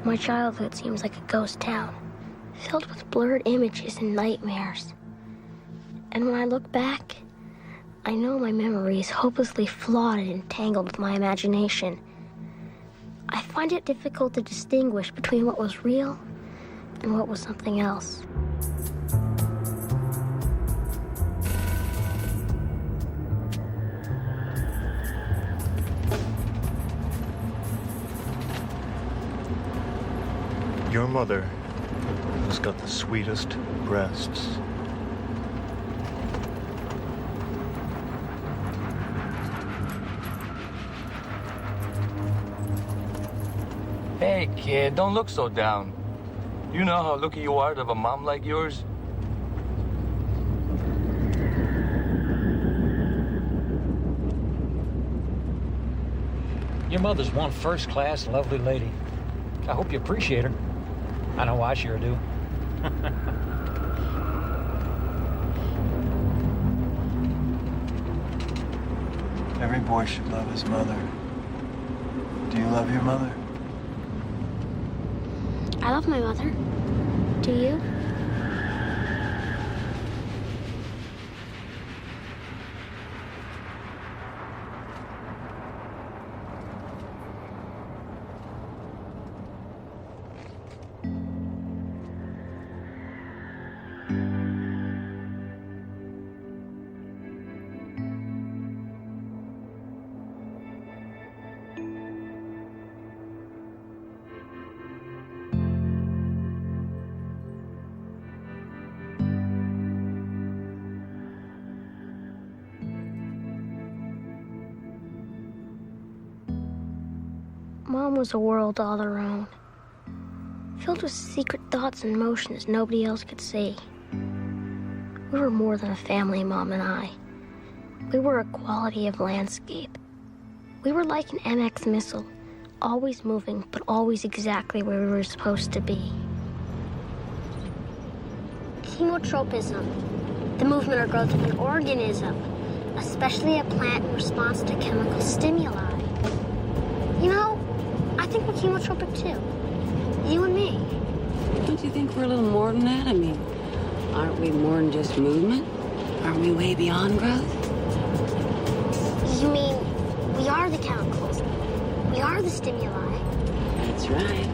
My childhood seems like a ghost town, filled with blurred images and nightmares. And when I look back, I know my memory is hopelessly flawed and entangled with my imagination. I find it difficult to distinguish between what was real and what was something else. Your mother has got the sweetest breasts. Hey, kid, don't look so down. You know how lucky you are to have a mom like yours? Your mother's one first-class, lovely lady. I hope you appreciate her. I know I sure do. Every boy should love his mother. Do you love your mother? I love my mother. Do you? Mom was a world all her own, filled with secret thoughts and emotions nobody else could see. We were more than a family, Mom and I. We were a quality of landscape. We were like an MX missile, always moving, but always exactly where we were supposed to be. Chemotropism, the movement or growth of an organism, especially a plant in response to chemical stimuli. You know, I think we're chemotropic too. You and me. Don't you think we're a little more than that? I mean, aren't we more than just movement? Aren't we way beyond growth? You mean we are the chemicals? We are the stimuli? That's right.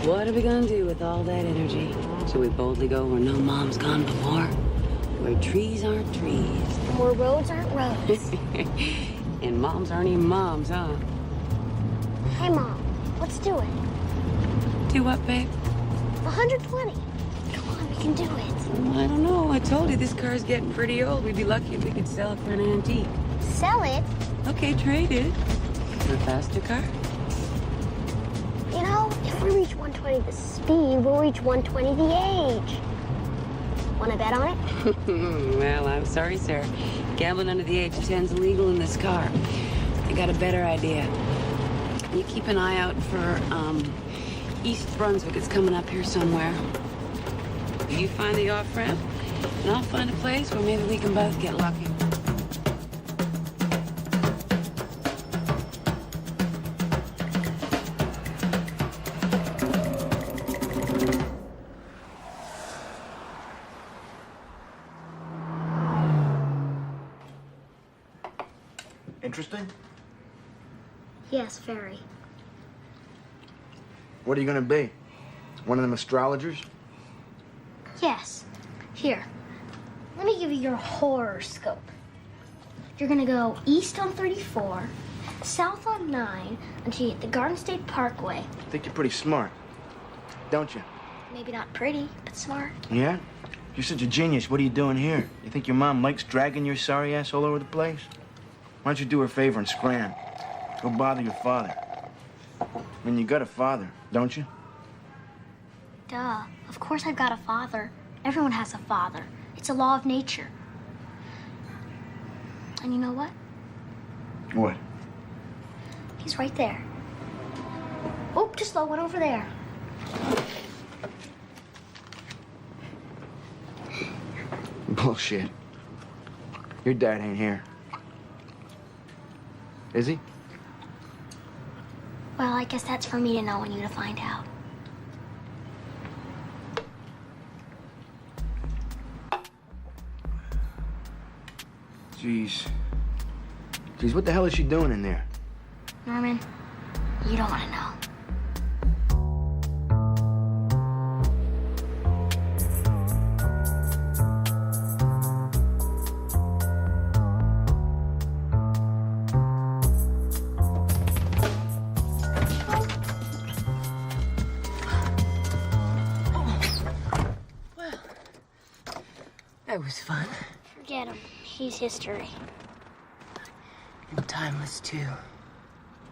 What are we gonna do with all that energy? Shall we boldly go where no mom's gone before? Where trees aren't trees. And where roads aren't roads. And moms aren't even moms, huh? Hey, Mom, let's do it. Do what, babe? 120. Come on, we can do it. I don't know. I told you this car's getting pretty old. We'd be lucky if we could sell it for an antique. Sell it? Okay, trade it. For a faster car? You know, if we reach 120 the speed, we'll reach 120 the age. Want to bet on it? Well, I'm sorry, sir. Gambling under the age of 10's illegal in this car. I got a better idea. You keep an eye out for, East Brunswick. It's coming up here somewhere. You find the off-ramp, and I'll find a place where maybe we can both get lucky. Interesting? Yes, very. What are you gonna be? One of them astrologers? Yes. Here, let me give you your horoscope. You're gonna go east on 34, south on 9, until you hit the Garden State Parkway. I think you're pretty smart, don't you? Maybe not pretty, but smart. Yeah? You're such a genius. What are you doing here? You think your mom likes dragging your sorry ass all over the place? Why don't you do her a favor and scram? Go bother your father. I mean, you got a father, don't you? Duh. Of course I've got a father. Everyone has a father. It's a law of nature. And you know what? What? He's right there. Oh, too slow. One over there. Bullshit. Your dad ain't here. Is he? Well, I guess that's for me to know and you to find out. Jeez. Jeez, what the hell is she doing in there? Norman, you don't want to know. That was fun. Forget him. He's history. And timeless, too.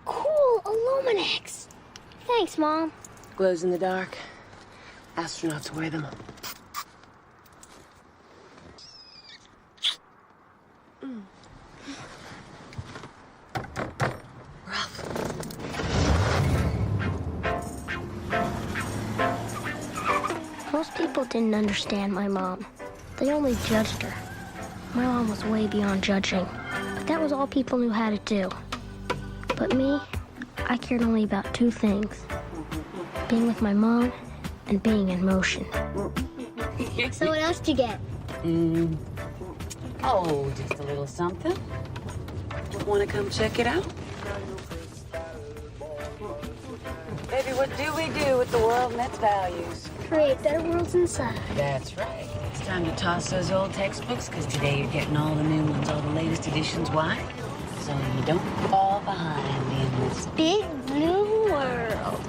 Cool, Illuminex. Thanks, Mom. Glows in the dark. Astronauts wear them. Most people didn't understand my mom. They only judged her. My mom was way beyond judging, but that was all people knew how to do. But me, I cared only about two things: being with my mom and being in motion. So what else did you get? Oh, just a little something. Want to come check it out? Baby, what do we do with the world and its values? Create better worlds inside. That's right. It's time to toss those old textbooks, because today you're getting all the new ones, all the latest editions. Why? So you don't fall behind in this Big blue world.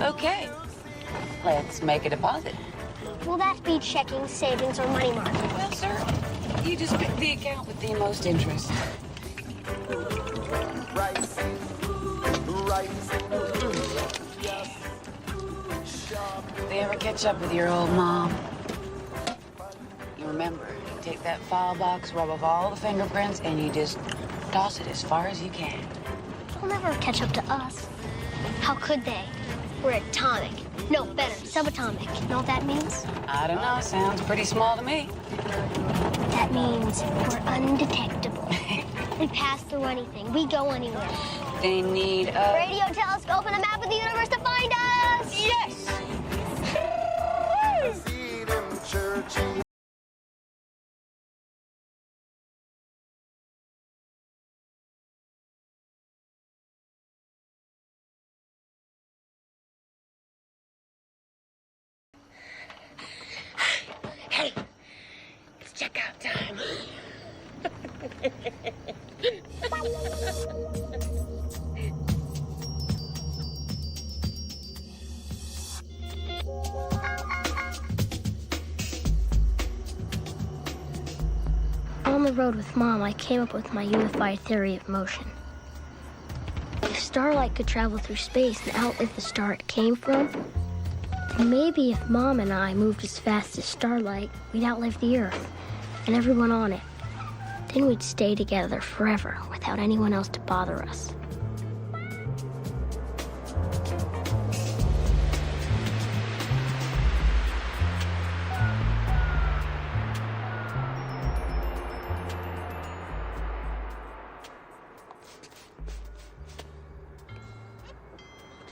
Okay. Let's make a deposit. Will that be checking, savings, or money market? Well, sir, you just pick the account with the most interest. If they ever catch up with your old mom, you remember, you take that file box, rub off all the fingerprints, and you just toss it as far as you can. They'll never catch up to us. How could they? We're atomic. No, better, subatomic. You know what that means? I don't know. Sounds pretty small to me. That means we're undetectable. We pass through anything. We go anywhere. They need a... Radio, telescope, and a map of the universe to find us! Yes! Hey, it's checkout time. On the road with Mom, I came up with my unified theory of motion. If starlight could travel through space and outlive the star it came from, then maybe if Mom and I moved as fast as starlight, we'd outlive the Earth and everyone on it. Then we'd stay together forever without anyone else to bother us.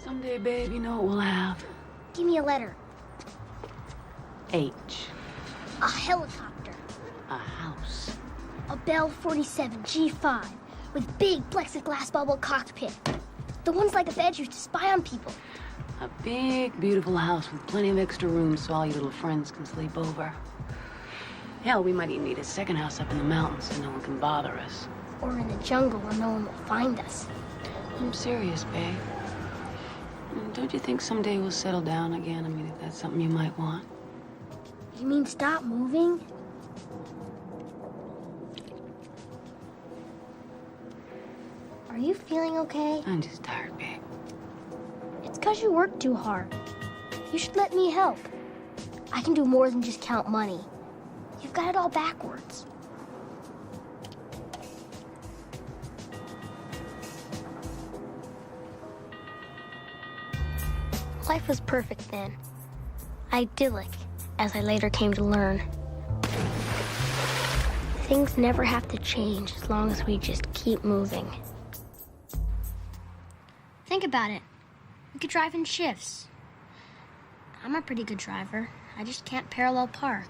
Someday, babe, you know what we'll have? Give me a letter. H. A helicopter. A house. A Bell 47 G5 with big plexiglass bubble cockpit. The ones like a bed used to spy on people. A big, beautiful house with plenty of extra rooms so all your little friends can sleep over. Hell, we might even need a second house up in the mountains so no one can bother us. Or in the jungle where no one will find us. I'm serious, babe. Don't you think someday we'll settle down again? I mean, if that's something you might want. You mean stop moving? Are you feeling okay? I'm just tired, babe. It's 'cause you work too hard. You should let me help. I can do more than just count money. You've got it all backwards. Life was perfect then. Idyllic, as I later came to learn. Things never have to change as long as we just keep moving. Think about it. We could drive in shifts. I'm a pretty good driver. I just can't parallel park.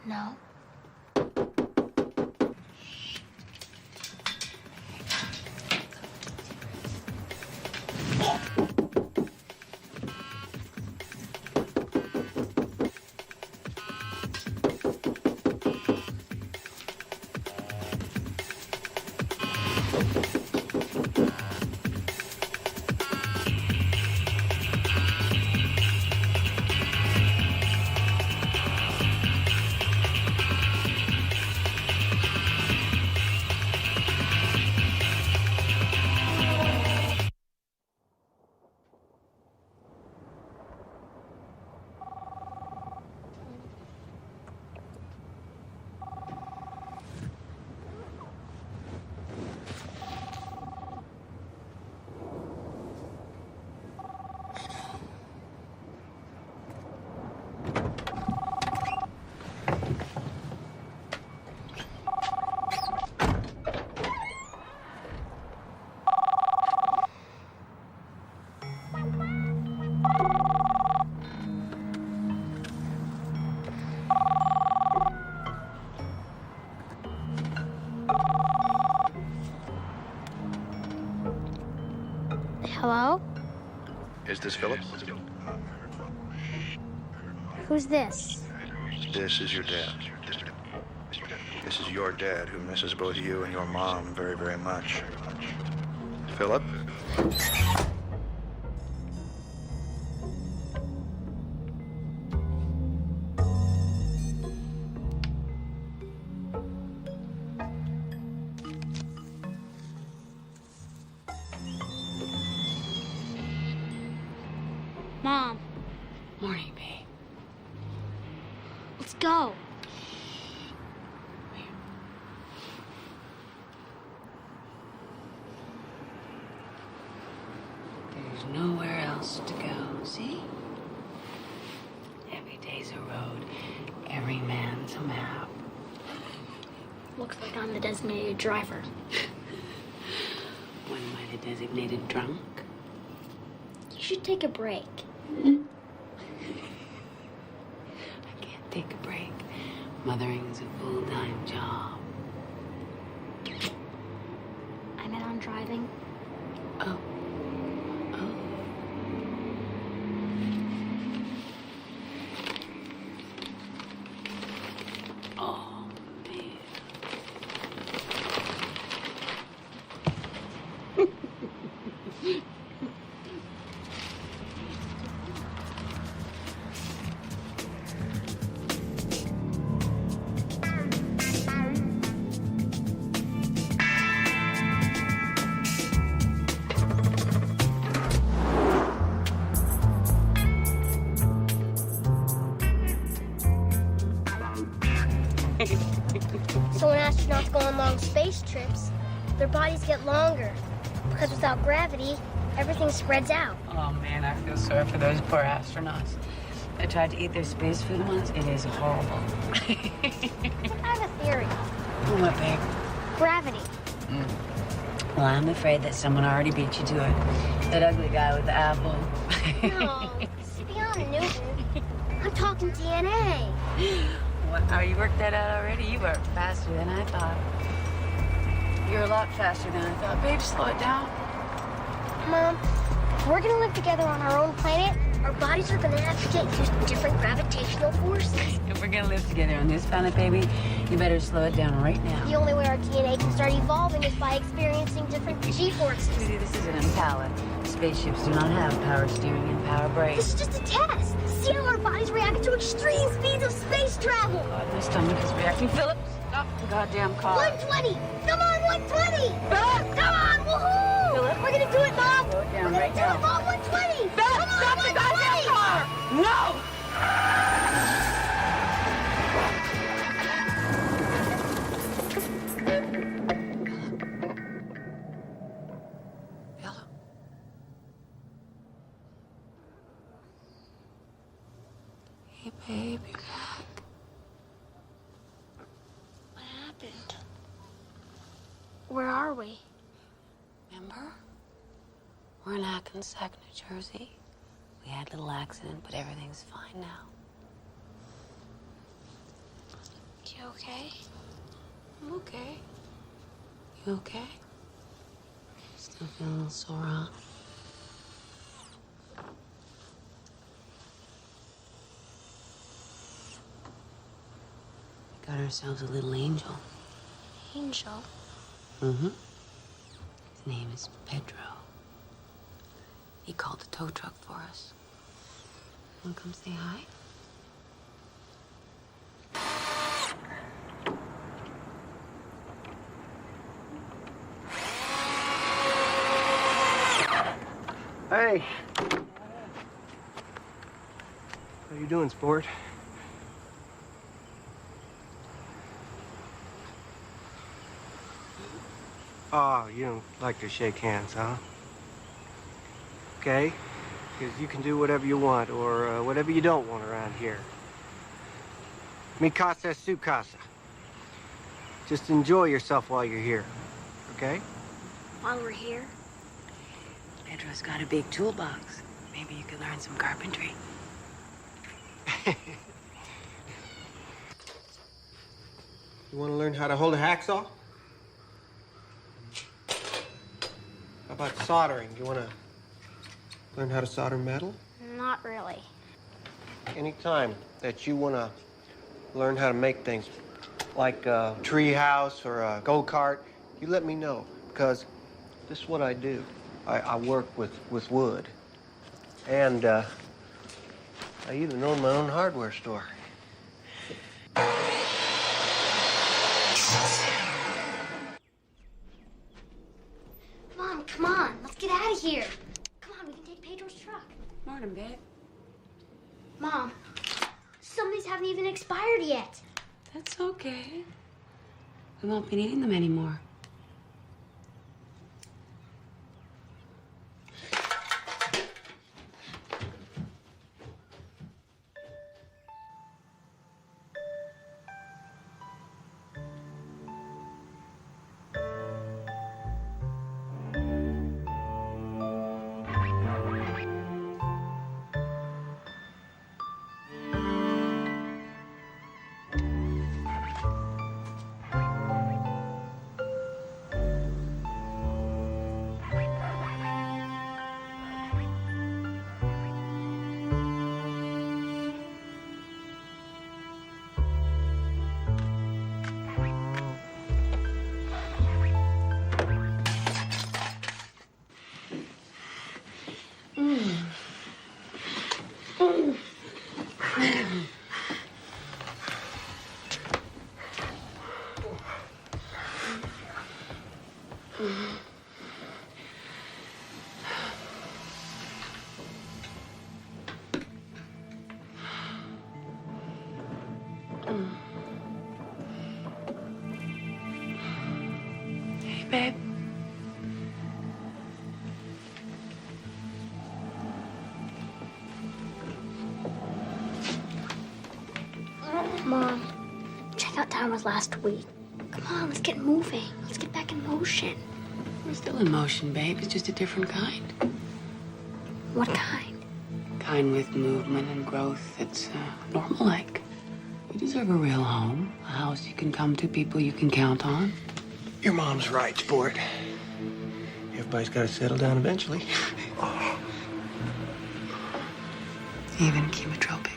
No. Hello? Is this Philip? Who's this? This is your dad. This is your dad who misses both you and your mom very, very much. Philip? Mom, Morning, babe. let's go. There's nowhere else to go, see? Every day's a road. Every man's a map. Looks like I'm the designated driver. When am I the designated drunk? You should take a break. I can't take a break. Mothering is a full-time job. I meant on driving. Oh. Oh. Oh, man. So when astronauts go on long space trips, their bodies get longer. Because without gravity, everything spreads out. Oh, man, I feel sorry for those poor astronauts. I tried to eat their space food once. It is horrible. I have a theory. What, babe? Gravity. Well, I'm afraid that someone already beat you to it. That ugly guy with the apple. No, it's beyond Newton. I'm talking DNA. What? Oh, you worked that out already? You work faster than I thought. You're a lot faster than I thought. Babe, slow it down. Mom, if we're gonna live together on our own planet, our bodies are gonna have to get used to different gravitational forces. If we're gonna live together on this planet, baby, you better slow it down right now. The only way our DNA can start evolving is by experiencing different G-forces. Sweetie, this is an Impala. Spaceships do not have power steering and power brakes. This is just a test. See how our bodies react to extreme speeds of space travel. God, my stomach is reacting. Philip, stop the goddamn car. 120! Come on, 120! Philip! Come on, woohoo! Philip? We're gonna do it, Mom! Slow it down We're right gonna now. do it, Mom, 120! Philip, Come on, stop the 120! goddamn car! No! Philip. Hey, babe, you're back. What happened? Where are we? Remember? We're in Hackensack, New Jersey. We had a little accident, but everything's fine now. You okay? I'm okay. You okay? Still feeling a little sore, huh? We got ourselves a little angel. Angel? Mm-hmm. His name is Pedro. He called the tow truck for us. Wanna come say hi? Hey. How you doing, sport? Oh, you don't like to shake hands, huh? Okay, because you can do whatever you want or whatever you don't want around here. Mi casa es su casa. Just enjoy yourself while you're here, okay? While we're here? Pedro's got a big toolbox. Maybe you could learn some carpentry. You want to learn how to hold a hacksaw? How about soldering? You want to learn how to solder metal? Not really. Anytime that you want to learn how to make things like a tree house or a go-kart, you let me know, because this is what I do. I work with wood. And I even own my own hardware store. Mom, come on. Let's get out of here. Come on, we can take Pedro's truck. Morning, babe. Mom, some of these haven't even expired yet. That's okay. We won't be needing them anymore. Hey, babe. Mom, checkout time was last week. Come on, let's get moving. Let's get back in motion. We're still in motion, babe. It's just a different kind. What kind? Kind with movement and growth that's normal-like. You deserve a real home, a house you can come to, people you can count on. Your mom's right, sport. Everybody's got to settle down eventually. Even chemotropics.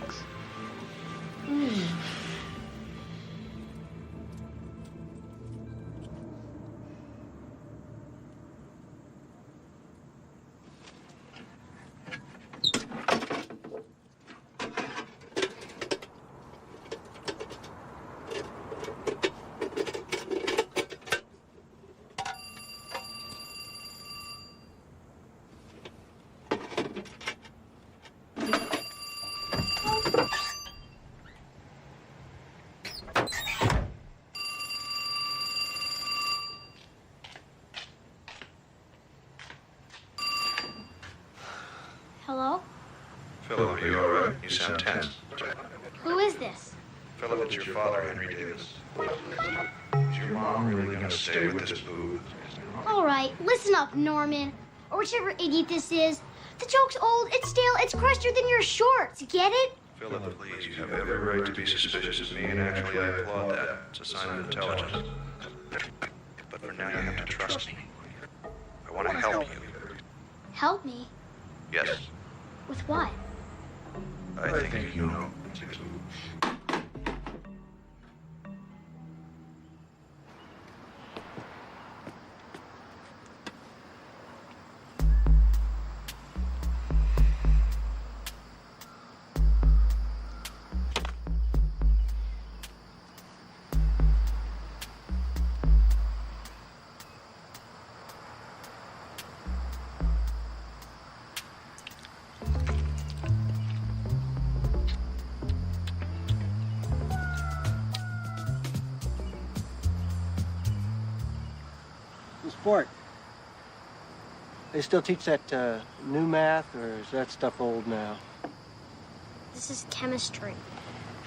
Hello? Philip, are you all right? You sound tense. Who is this? Philip, it's your father, Henry Davis. Is your mom really gonna stay with this boob? All right, listen up, Norman. Or whichever idiot this is. The joke's old, it's stale, it's crushed than your shorts. Get it? Philip, please, you have every right to be suspicious of me, and actually I applaud that. It's a sign of intelligence. But for now, you have to trust me. I want to help you. Help me? Yes, With what? I think you know. Sport. They still teach that new math, or is that stuff old now? This is chemistry.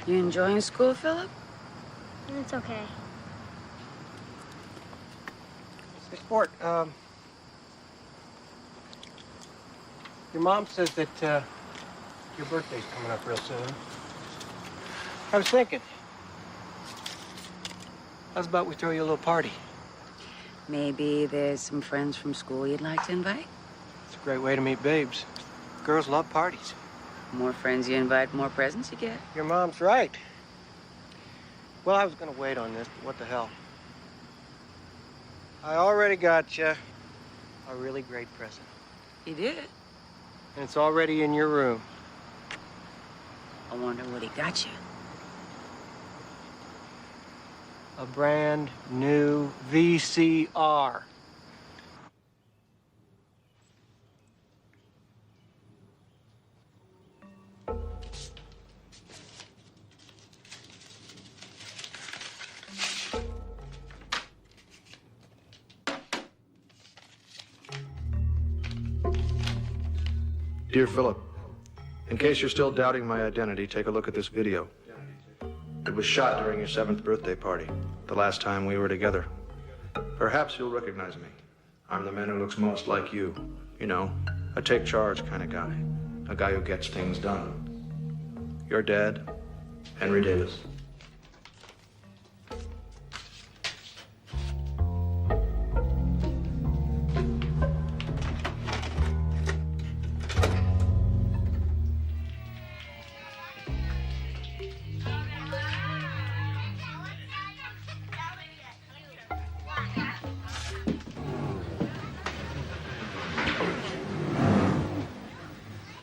You enjoying school, Philip? It's okay. Hey, Sport, your mom says that your birthday's coming up real soon. I was thinking, how's about we throw you a little party? Maybe there's some friends from school you'd like to invite? It's a great way to meet babes. Girls love parties. More friends you invite, more presents you get. Your mom's right. Well, I was gonna wait on this, but what the hell? I already got you a really great present. You did? And it's already in your room. I wonder what he got you. A brand new VCR. Dear Philip, in case you're still doubting my identity, take a look at this video. It was shot during your 7th birthday party, the last time we were together. Perhaps you'll recognize me. I'm the man who looks most like you. You know, a take charge kind of guy. A guy who gets things done. Your dad, Henry Davis.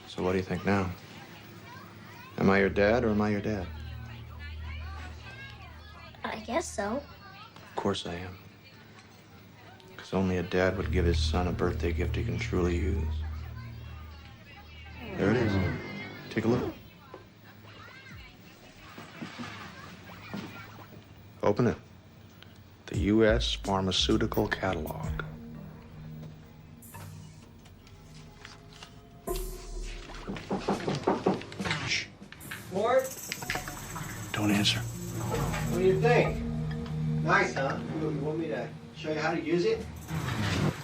So what do you think now? Am I your dad or am I your dad? I guess so. Of course I am. Because only a dad would give his son a birthday gift he can truly use. There it is. Take a look. Open it. The U.S. Pharmaceutical Catalog. Shh. Sport, Don't answer. what do you think? Nice, huh? You want me to show you how to use it?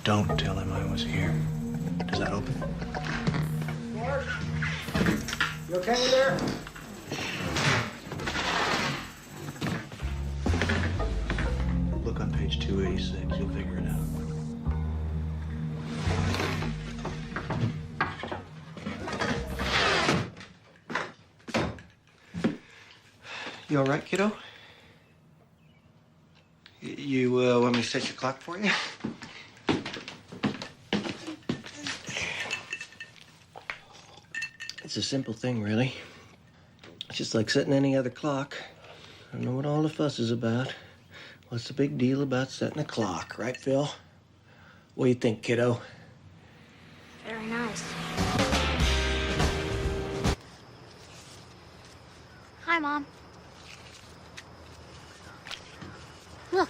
Don't tell him I was here. Does that open? Sport? You okay in there? Look on page 286. You'll figure it out. You all right, kiddo? You want me to set your clock for you? It's a simple thing, really. It's just like setting any other clock. I don't know what all the fuss is about. What's the big deal about setting a clock, right, Phil? What do you think, kiddo? Very nice. Hi, Mom. Look,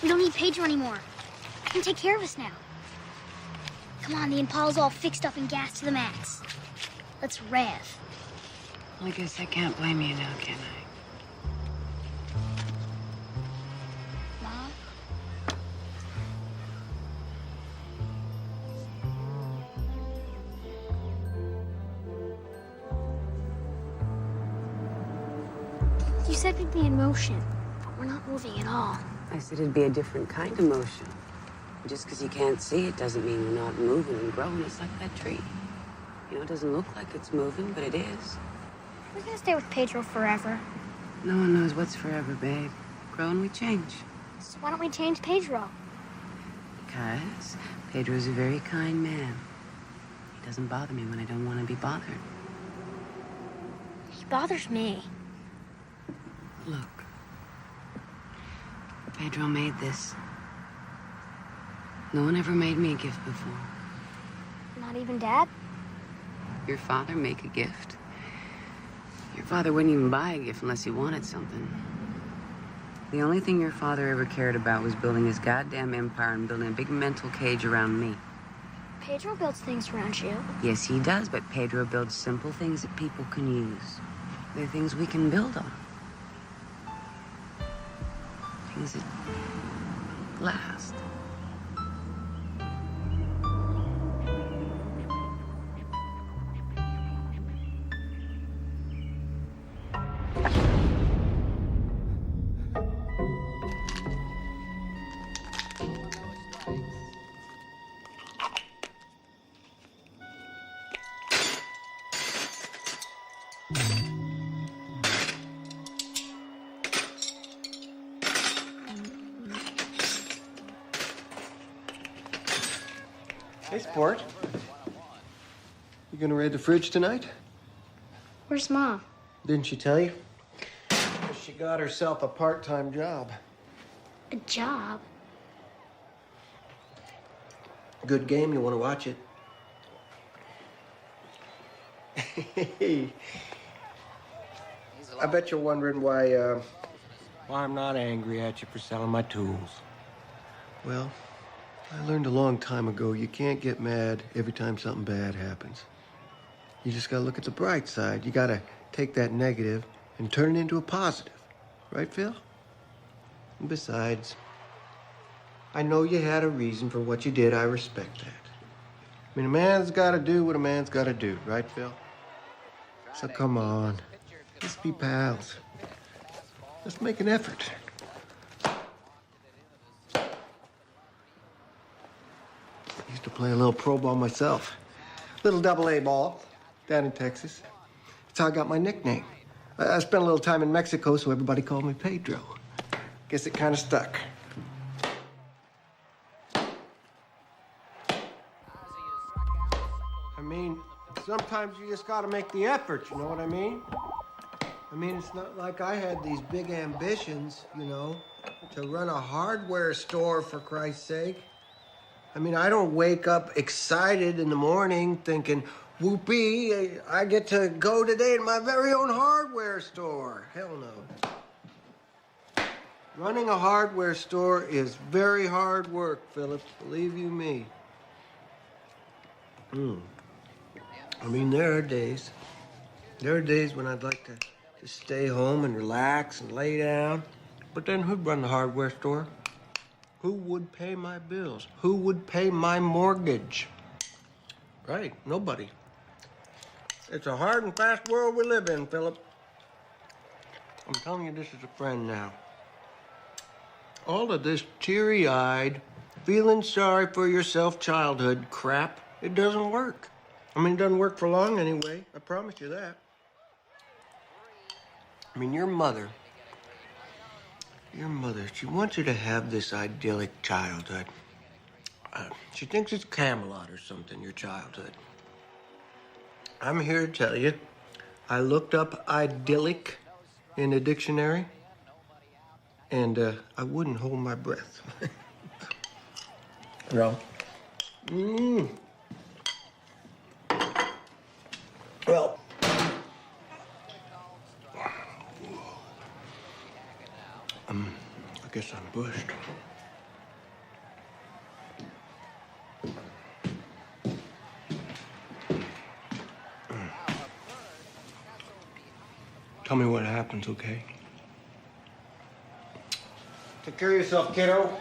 we don't need Pedro anymore. He can take care of us now. Come on, the Impala's all fixed up and gassed to the max. Let's rev. I guess I can't blame you now, can I? Mom? You said we'd be in motion, but we're not moving at all. I said it'd be a different kind of motion. Just because you can't see it doesn't mean we're not moving and growing. It's like that tree. You know, it doesn't look like it's moving, but it is. We're gonna stay with Pedro forever. No one knows what's forever, babe. Grow and we change. So why don't we change Pedro? Because Pedro's a very kind man. He doesn't bother me when I don't want to be bothered. He bothers me. Look. Pedro made this. No one ever made me a gift before. Not even Dad? Your father make a gift? Your father wouldn't even buy a gift unless he wanted something. The only thing your father ever cared about was building his goddamn empire and building a big mental cage around me. Pedro builds things around you. Yes, he does, but Pedro builds simple things that people can use. They're things we can build on. Things that last. Hey, Sport. You gonna raid the fridge tonight? Where's Mom? Didn't she tell you? She got herself a part-time job. A job? Good game, you wanna watch it? I bet you're wondering why I'm not angry at you for selling my tools. Well, I learned a long time ago you can't get mad every time something bad happens. You just gotta look at the bright side. You gotta take that negative and turn it into a positive. Right, Phil? And besides, I know you had a reason for what you did. I respect that. I mean, a man's gotta do what a man's gotta do, right, Phil? So come on. Let's be pals. Let's make an effort. I used to play a little pro ball myself. Little double-A ball down in Texas. That's how I got my nickname. I spent a little time in Mexico, so everybody called me Pedro. Guess it kind of stuck. I mean, sometimes you just gotta make the effort, you know what I mean? I mean, it's not like I had these big ambitions, you know, to run a hardware store, for Christ's sake. I mean, I don't wake up excited in the morning thinking, whoopee, I get to go today to my very own hardware store. Hell no. Running a hardware store is very hard work, Philip, believe you me. I mean, there are days when I'd like to just stay home and relax and lay down. But then who'd run the hardware store? Who would pay my bills? Who would pay my mortgage? Right, nobody. It's a hard and fast world we live in, Philip. I'm telling you this as a friend now. All of this teary-eyed, feeling sorry for yourself childhood crap, it doesn't work. I mean, it doesn't work for long anyway. I promise you that. I mean, your mother, she wants you to have this idyllic childhood. She thinks it's Camelot or something, your childhood. I'm here to tell you, I looked up idyllic in a dictionary, and I wouldn't hold my breath. Well, well, I guess I'm bushed. Tell me what happens, okay? Take care of yourself, kiddo.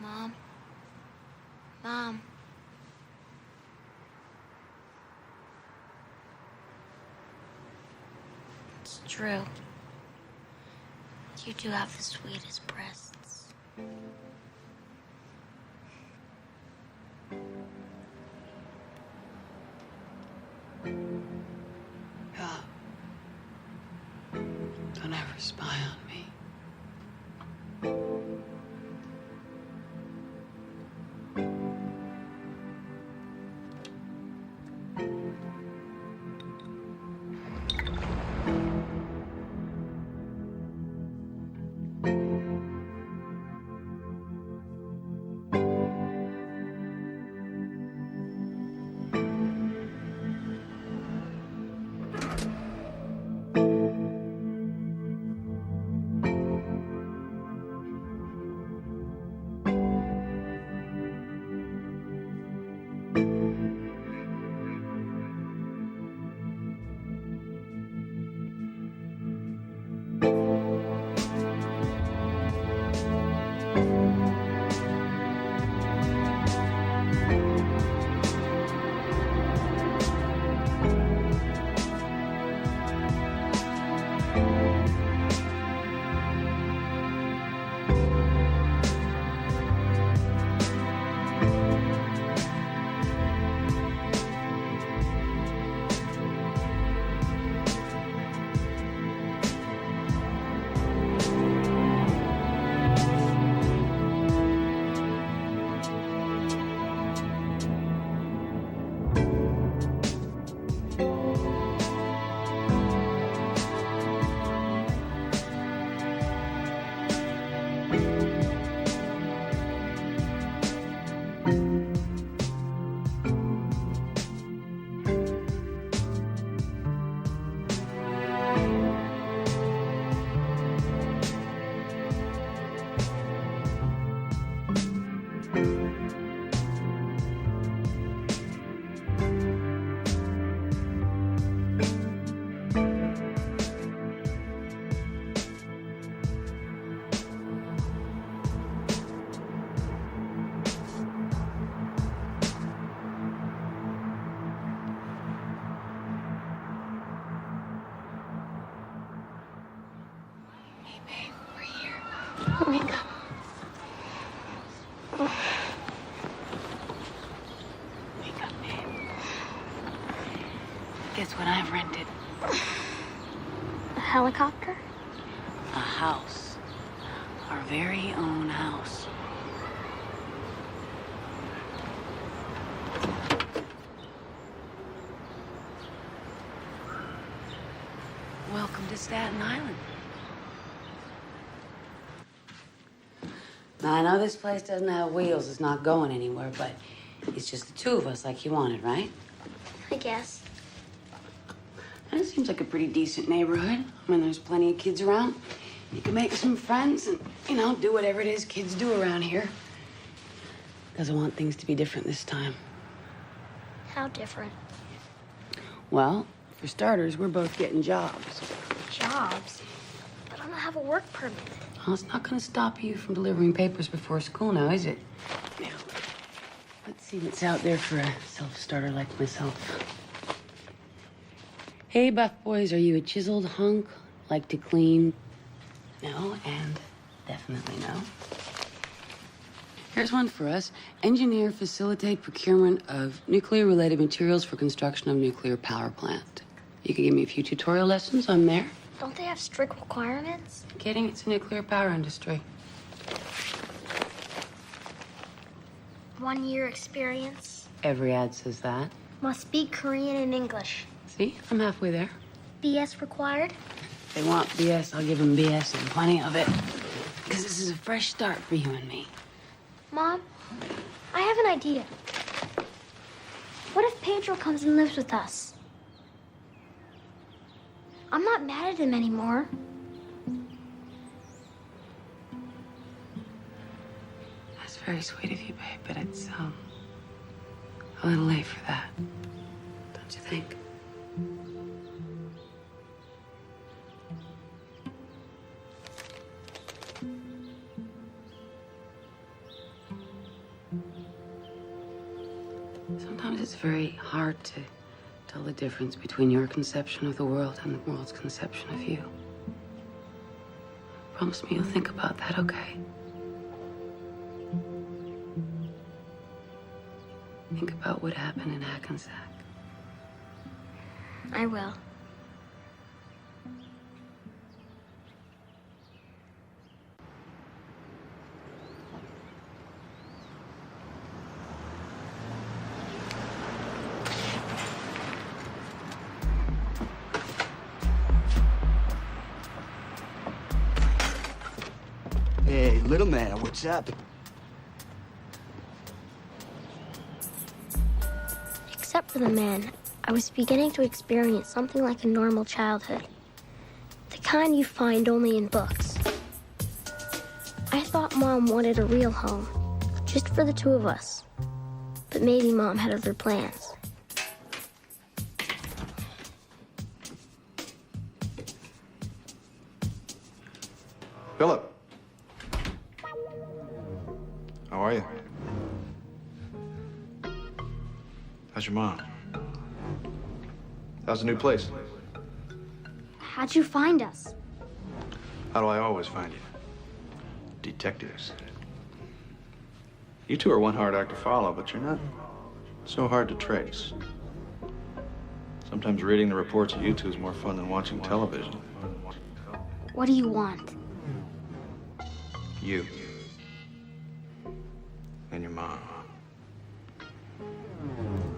Mom? Mom? It's true. You do have the sweetest breasts. Yeah. Don't ever spy on me. Wake up. Wake up, babe. Guess what I've rented? A helicopter? A house. Our very own house. Welcome to Staten Island. Now, I know this place doesn't have wheels. It's not going anywhere, but it's just the two of us like you wanted, right? I guess. And it seems like a pretty decent neighborhood. I mean, there's plenty of kids around. You can make some friends and, do whatever it is kids do around here. Because I want things to be different this time. How different? Well, for starters, we're both getting jobs. Jobs? But I don't have a work permit. Well, it's not going to stop you from delivering papers before school now, is it? Now, let's see what's out there for a self-starter like myself. Hey, buff boys, are you a chiseled hunk? Like to clean? No, and definitely no. Here's one for us. Engineer, facilitate procurement of nuclear-related materials for construction of nuclear power plant. You could give me a few tutorial lessons, I'm there. Don't they have strict requirements? Kidding, it's a nuclear power industry. 1 year experience. Every ad says that. Must speak Korean and English. See, I'm halfway there. BS required? If they want BS, I'll give them BS and plenty of it. Because this is a fresh start for you and me. Mom, I have an idea. What if Pedro comes and lives with us? I'm not mad at him anymore. That's very sweet of you, babe, but it's, a little late for that. Don't you think? Sometimes it's very hard to tell the difference between your conception of the world and the world's conception of you. Promise me you'll think about that, okay? Think about what happened in Hackensack. I will. Hey, little man, what's up? Except for the man, I was beginning to experience something like a normal childhood. The kind you find only in books. I thought Mom wanted a real home, just for the two of us. But maybe Mom had other plans. Philip. How are you? How's your mom? How's the new place? How'd you find us? How do I always find you? Detectives. You two are one hard act to follow, but you're not so hard to trace. Sometimes reading the reports of you two is more fun than watching television. What do you want? You. And your mom.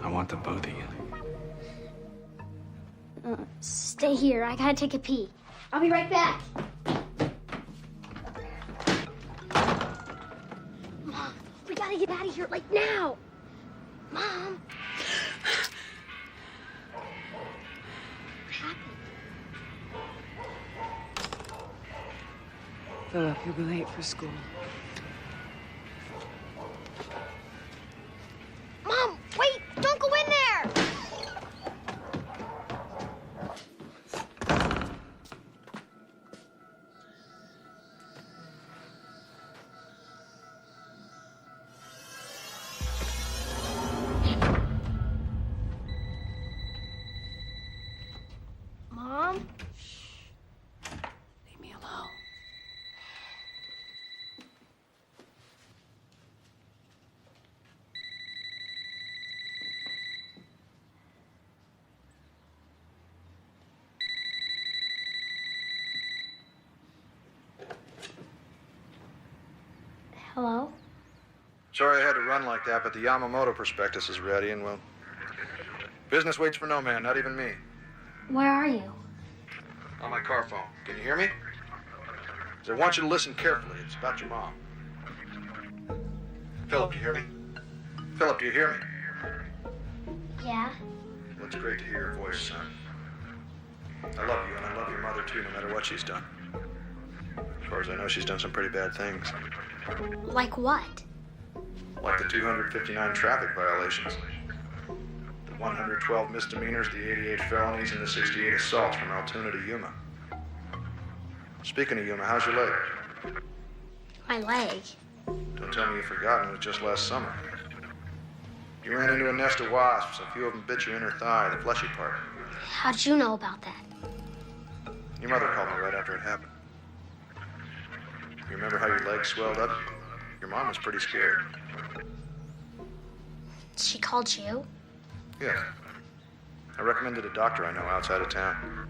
I want the both of you. Stay here. I gotta take a pee. I'll be right back. Mom, we gotta get out of here, like now. Mom. What happened? Philip, you'll be late for school. Mom, wait! Don't go in there! Mom? Leave me alone. Hello? Sorry I had to run like that, but the Yamamoto prospectus is ready, and well, business waits for no man, not even me. Where are you? On my car phone. Can you hear me? 'Cause I want you to listen carefully. It's about your mom. Philip, you hear me? Philip, do you hear me? Yeah? Well, it's great to hear your voice, son. I love you, and I love your mother, too, no matter what she's done. As far as I know, she's done some pretty bad things. Like what? Like the 259 traffic violations. The 112 misdemeanors, the 88 felonies, and the 68 assaults from Altoona to Yuma. Speaking of Yuma, how's your leg? My leg. Don't tell me you've forgotten. It was just last summer. You ran into a nest of wasps. A few of them bit your inner thigh, the fleshy part. How'd you know about that? Your mother called me right after it happened. You remember how your leg swelled up? Your mom was pretty scared. She called you? Yes. I recommended a doctor I know outside of town.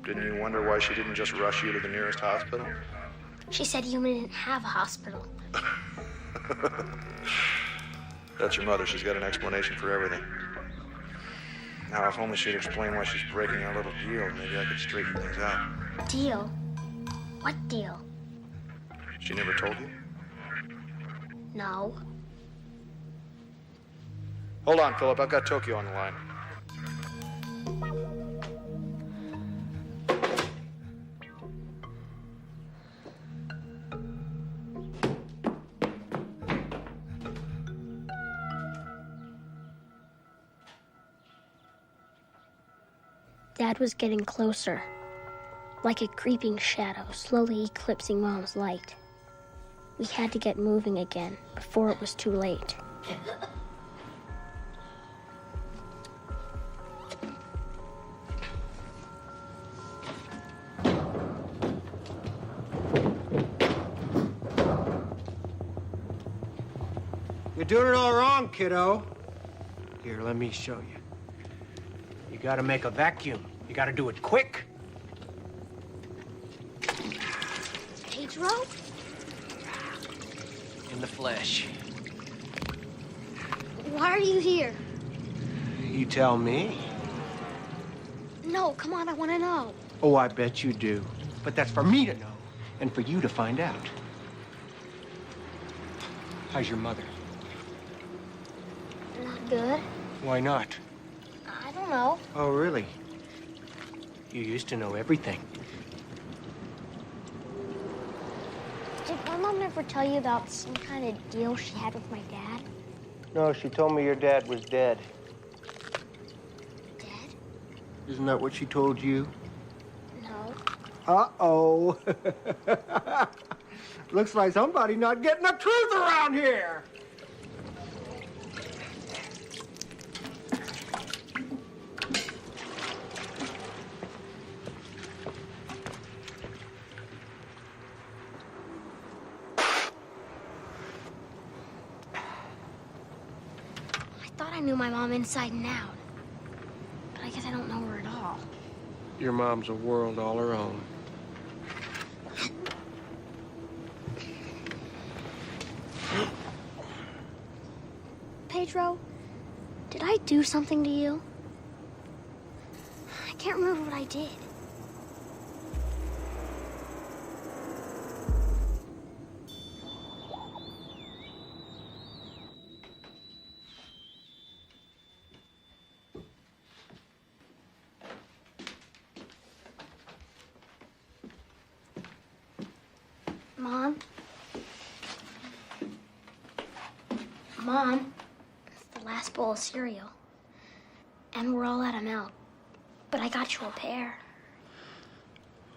Didn't you wonder why she didn't just rush you to the nearest hospital? She said you didn't have a hospital. That's your mother. She's got an explanation for everything. Now, if only she'd explain why she's breaking our little deal, maybe I could straighten things out. Deal? What deal? She never told you? No. Hold on, Philip. I've got Tokyo on the line. Dad was getting closer, like a creeping shadow, slowly eclipsing Mom's light. We had to get moving again before it was too late. You're doing it all wrong, kiddo. Here, let me show you. You gotta make a vacuum. You gotta do it quick. Pedro? In the flesh. Why are you here? You tell me. No, come on, I want to know. Oh, I bet you do. But that's for me to know, and for you to find out. How's your mother? Not good. Why not? I don't know. Oh, really? You used to know everything. Did my mom never tell you about some kind of deal she had with my dad? No, she told me your dad was dead. Dead? Isn't that what she told you? No. Uh-oh. Looks like somebody not getting the truth around here. I thought I knew my mom inside and out. But I guess I don't know her at all. Your mom's a world all her own. Pedro, did I do something to you? I can't remember what I did. Mom? Mom? It's the last bowl of cereal. And we're all out of milk. But I got you a pear.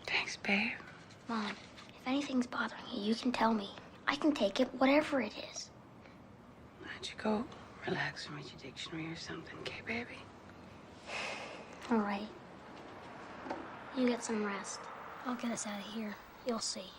Thanks, babe. Mom, if anything's bothering you, you can tell me. I can take it, whatever it is. Why don't you go relax and read your dictionary or something, okay, baby? All right. You get some rest. I'll get us out of here. You'll see.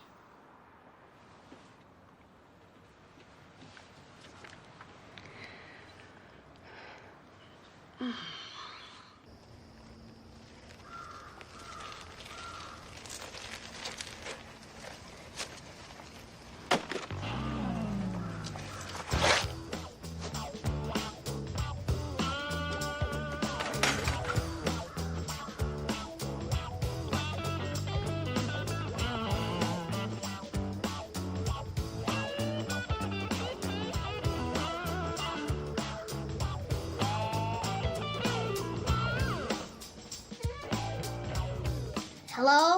Hello?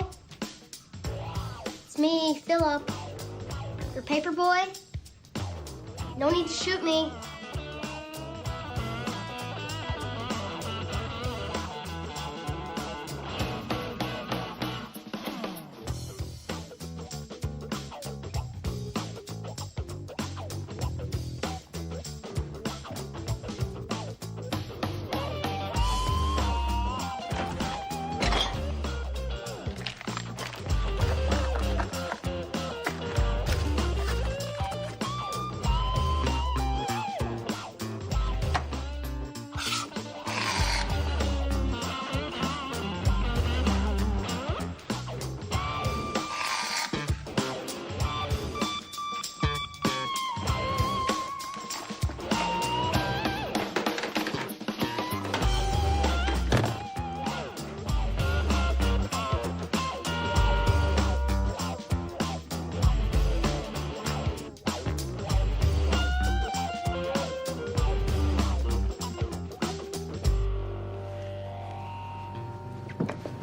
It's me, Philip. Your paper boy? No need to shoot me.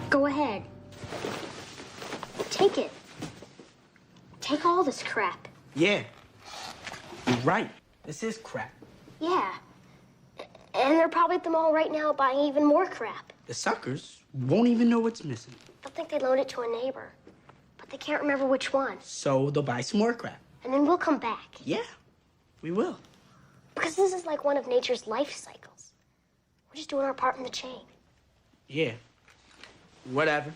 Go ahead. Take it. Take all this crap. Yeah. You're right. This is crap. Yeah. And they're probably at the mall right now buying even more crap. The suckers won't even know what's missing. They'll think they loaned it to a neighbor, but they can't remember which one. So they'll buy some more crap. And then we'll come back. Yeah, we will. Because this is like one of nature's life cycles. We're just doing our part in the chain. Yeah. Whatever.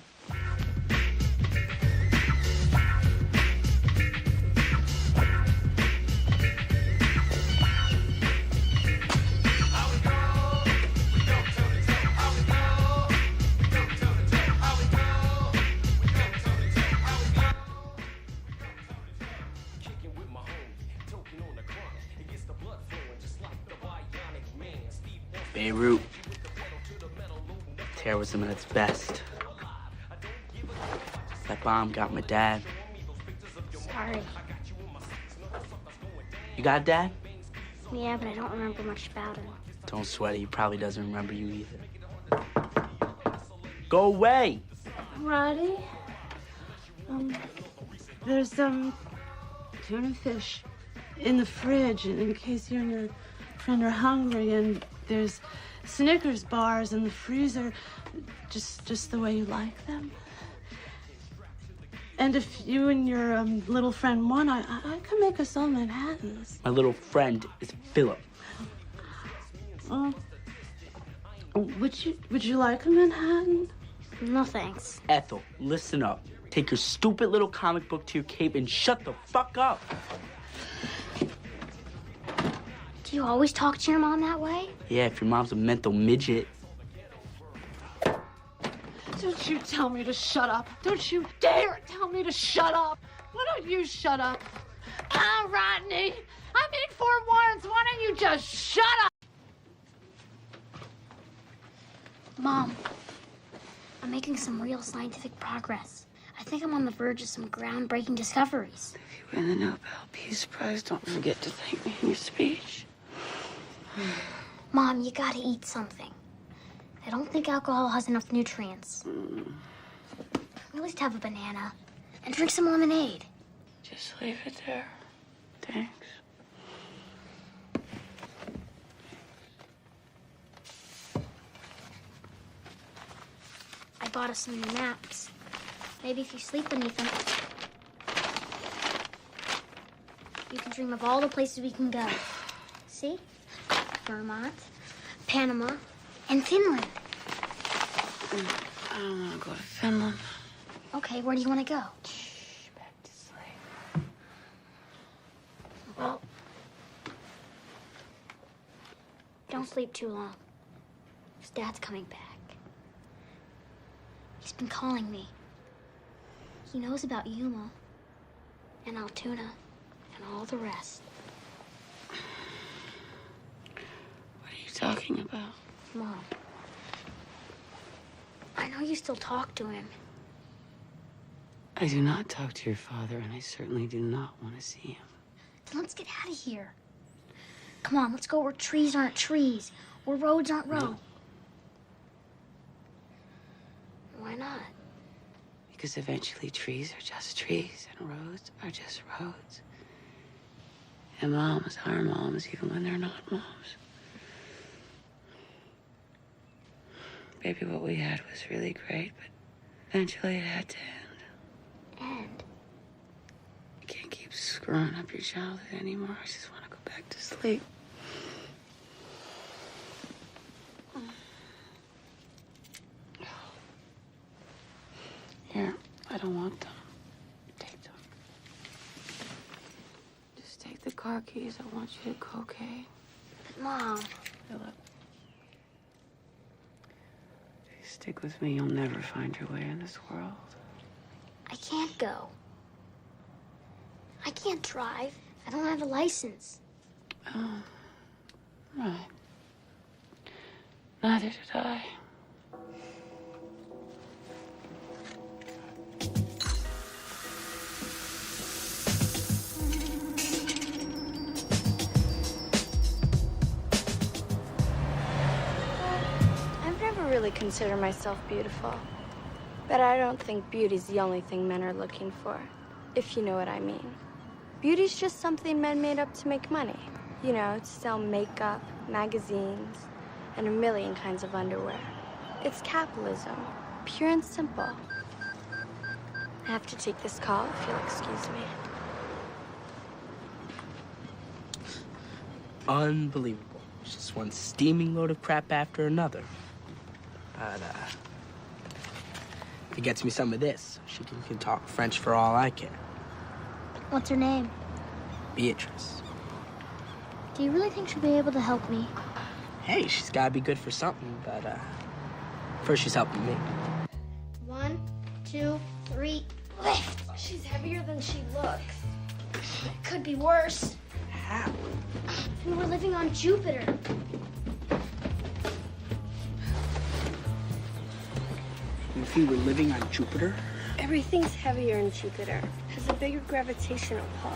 Beirut. Terrorism at its best. That bomb got my dad. Sorry. You got a dad? Yeah, but I don't remember much about him. Don't sweat it. He probably doesn't remember you either. Go away! Roddy, there's tuna fish in the fridge in case you and your friend are hungry, and there's Snickers bars in the freezer, just the way you like them. And if you and your little friend want, I can make us all Manhattans. My little friend is Philip. Would you like a Manhattan? No thanks. Ethel, listen up. Take your stupid little comic book to your cape and shut the fuck up. Do you always talk to your mom that way? Yeah, if your mom's a mental midget. Don't you tell me to shut up. Don't you dare tell me to shut up. Why don't you shut up? Ah, Rodney, I'm in Fort Warrens. Why don't you just shut up? Mom, I'm making some real scientific progress. I think I'm on the verge of some groundbreaking discoveries. If you win the Nobel Peace Prize, don't forget to thank me in your speech. Mom, you gotta eat something. I don't think alcohol has enough nutrients. At least have a banana and drink some lemonade. Just leave it there. Thanks. I bought us some new maps. Maybe if you sleep beneath them, you can dream of all the places we can go. See? Vermont, Panama, and Finland. I don't want to go to Finland. Okay, where do you want to go? Shh, back to sleep. Well, don't sleep too long. 'Cause Dad's coming back. He's been calling me. He knows about Yuma and Altoona and all the rest. What are you talking about? Mom, I know you still talk to him. I do not talk to your father, and I certainly do not want to see him. Then let's get out of here. Come on, let's go where trees aren't trees, where roads aren't roads. No. Why not? Because eventually trees are just trees and roads are just roads. And moms are moms even when they're not moms. Maybe what we had was really great, but eventually it had to end. And You can't keep screwing up your childhood anymore. I just want to go back to sleep. Here, I don't want them. Take them. Just take the car keys. I want you to go, okay? but Mom, Philip. Stick with me. You'll never find your way in this world. I can't go. I can't drive. I don't have a license. Oh, right. Neither did I. I've never really considered myself beautiful. But I don't think beauty's the only thing men are looking for, if you know what I mean. Beauty's just something men made up to make money. You know, to sell makeup, magazines, and a million kinds of underwear. It's capitalism, pure and simple. I have to take this call, if you'll excuse me. Unbelievable. It's just one steaming load of crap after another. But, if he gets me some of this, she can talk French for all I care. What's her name? Beatrice. Do you really think she'll be able to help me? Hey, she's gotta be good for something, but, first she's helping me. 1, 2, 3, lift. She's heavier than she looks. It could be worse. How? We were living on Jupiter. If we were living on Jupiter? Everything's heavier in Jupiter. Has a bigger gravitational pull.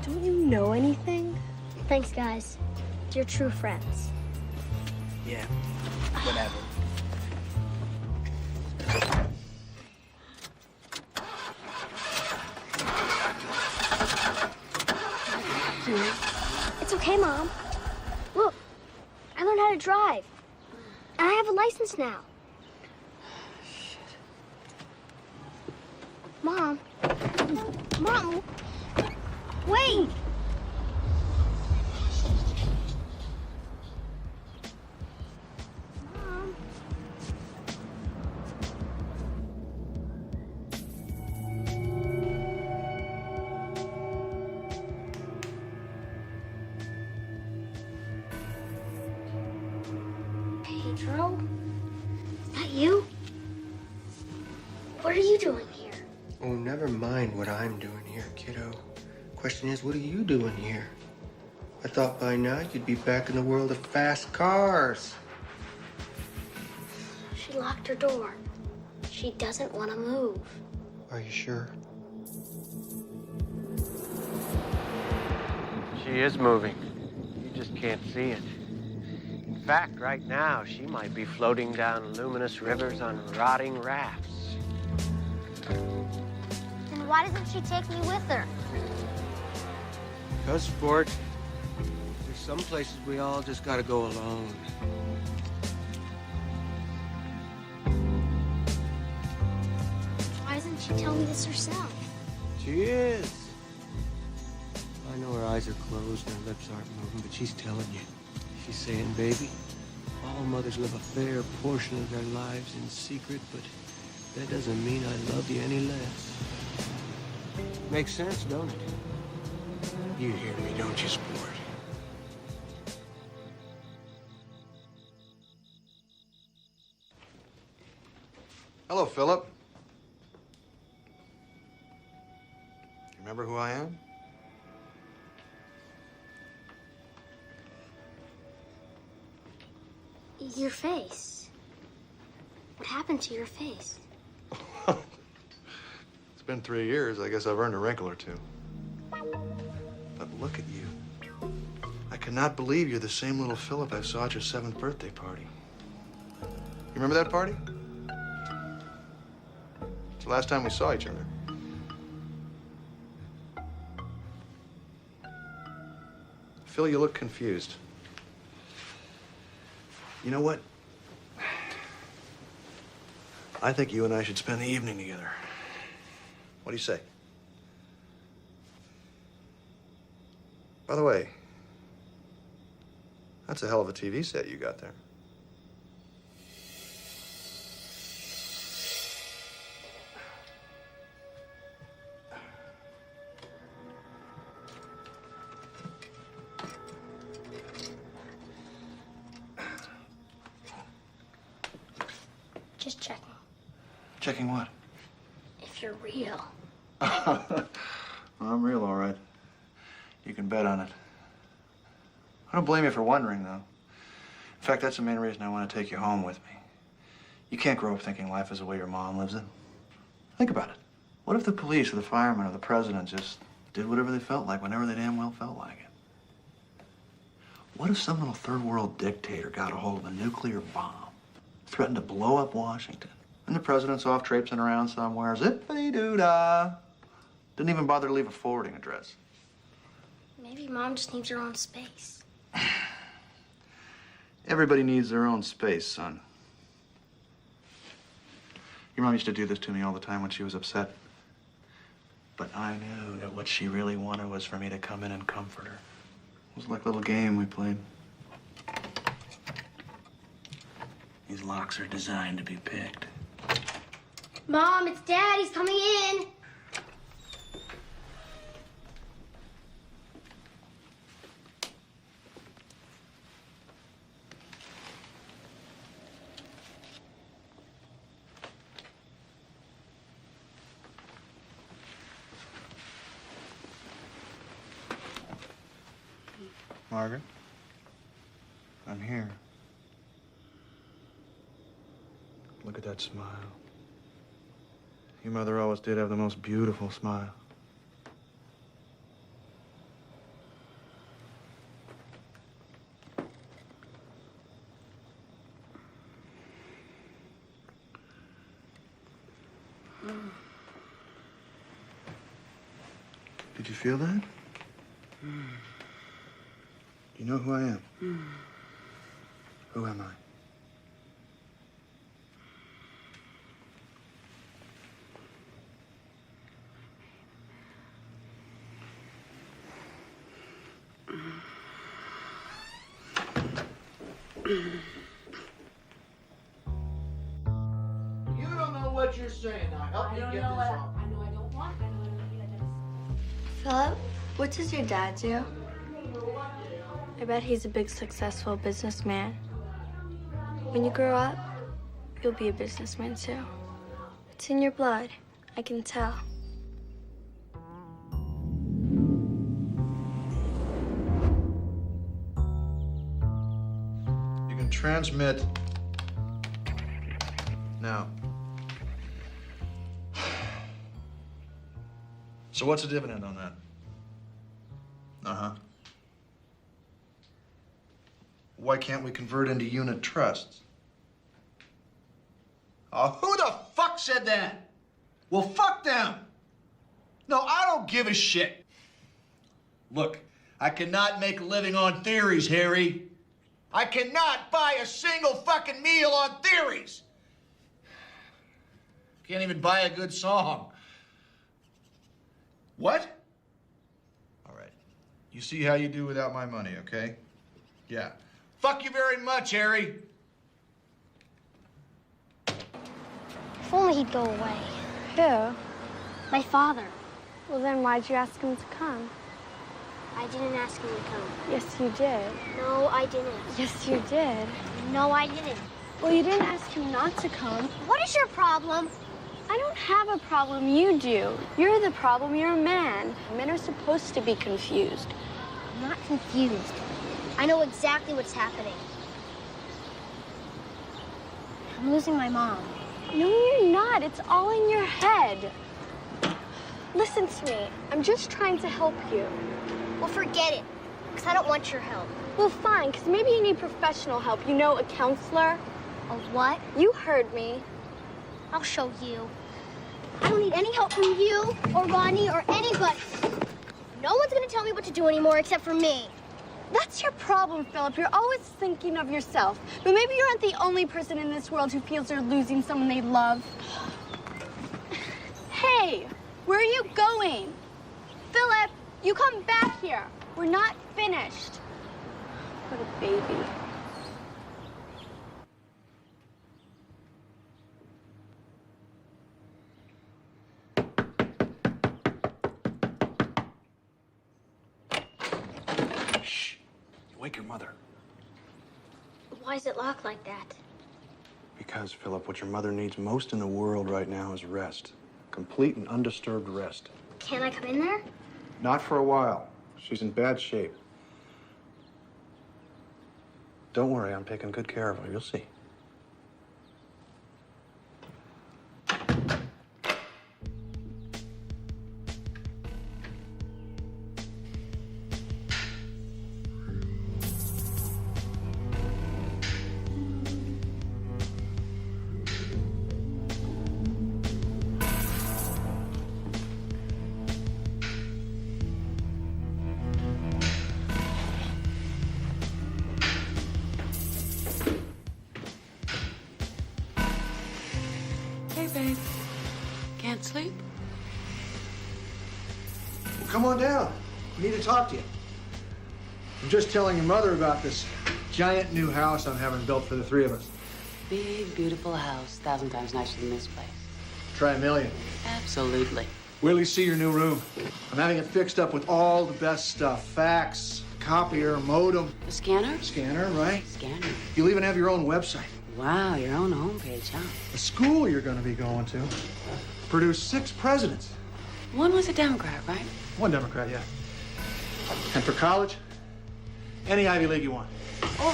Don't you know anything? Thanks, guys. You're true friends. Yeah, whatever. It's okay, Mom. Look, I learned how to drive. And I have a license now. Mom. Mom. Wait. Mom. Pedro? Is that you? What are you doing here? Oh, never mind what I'm doing here, kiddo. Question is, what are you doing here? I thought by now you'd be back in the world of fast cars. She locked her door. She doesn't want to move. Are you sure? She is moving. You just can't see it. In fact, right now, she might be floating down luminous rivers on rotting rafts. Then why doesn't she take me with her? Because, sport, there's some places we all just gotta go alone. Why doesn't she tell me this herself? She is. I know her eyes are closed and her lips aren't moving, but she's telling you. She's saying, baby, all mothers live a fair portion of their lives in secret, but that doesn't mean I love you any less. Makes sense, don't it? You hear me, don't you, sport? Hello, Philip. You remember who I am? Your face. What happened to your face? It's been 3 years. I guess I've earned a wrinkle or two. But look at you. I cannot believe you're the same little Philip I saw at your 7th birthday party. You remember that party? It's last time we saw each other. Phil, you look confused. You know what? I think you and I should spend the evening together. What do you say? By the way, that's a hell of a TV set you got there. Just checking. Checking what? If you're real. I'm real, all right. You can bet on it. I don't blame you for wondering, though. In fact, that's the main reason I want to take you home with me. You can't grow up thinking life is the way your mom lives it. Think about it. What if the police or the firemen or the president just did whatever they felt like whenever they damn well felt like it? What if some little third world dictator got a hold of a nuclear bomb, threatened to blow up Washington, and the president's off traipsing around somewhere, zippity-doo-dah, didn't even bother to leave a forwarding address? Maybe Mom just needs her own space. Everybody needs their own space, son. Your mom used to do this to me all the time when she was upset. But I knew that what she really wanted was for me to come in and comfort her. It was like a little game we played. These locks are designed to be picked. Mom, it's Dad. He's coming in. Margaret, I'm here. Look at that smile. Your mother always did have the most beautiful smile. Did you feel that? You know who I am? Who am I? You don't know what you're saying. Now help me get this off. I know I don't want. Philip, what does your dad do? I bet he's a big, successful businessman. When you grow up, you'll be a businessman too. It's in your blood. I can tell. You can transmit now. So what's the dividend on that? Uh-huh. Why can't we convert into unit trusts? Oh, who the fuck said that? Well, fuck them. No, I don't give a shit. Look, I cannot make a living on theories, Harry. I cannot buy a single fucking meal on theories. Can't even buy a good song. What? All right. You see how you do without my money, okay? Yeah. Fuck you very much, Harry. If only he'd go away. Who? My father. Well, then why'd you ask him to come? I didn't ask him to come. Yes, you did. No, I didn't. Yes, you did. No, I didn't. Well, you didn't ask him not to come. What is your problem? I don't have a problem, you do. You're the problem, you're a man. Men are supposed to be confused. I'm not confused. I know exactly what's happening. I'm losing my mom. No, you're not. It's all in your head. Listen to me. I'm just trying to help you. Well, forget it, because I don't want your help. Well, fine, because maybe you need professional help. You know, a counselor. A what? You heard me. I'll show you. I don't need any help from you or Rodney or anybody. No one's gonna tell me what to do anymore except for me. That's your problem, Philip. You're always thinking of yourself. But maybe you aren't the only person in this world who feels they're losing someone they love. Hey, where are you going? Philip, you come back here. We're not finished. What a baby. Shh. You wake your mother. Why is it locked like that? Because, Philip, what your mother needs most in the world right now is rest. Complete and undisturbed rest. Can I come in there? Not for a while. She's in bad shape. Don't worry, I'm taking good care of her. You'll see. Hey, babe. Can't sleep? Well, come on down. I need to talk to you. I'm just telling your mother about this giant new house I'm having built for the three of us. Big, beautiful house. 1,000 times nicer than this place. Try a million. Absolutely. Wait till you see your new room. I'm having it fixed up with all the best stuff. Fax, copier, modem. A scanner? Scanner, right? Scanner. You'll even have your own website. Wow, your own homepage, huh? The school you're going to be going to produced 6 presidents. One was a Democrat, right? One Democrat, yeah. And for college, any Ivy League you want. Or,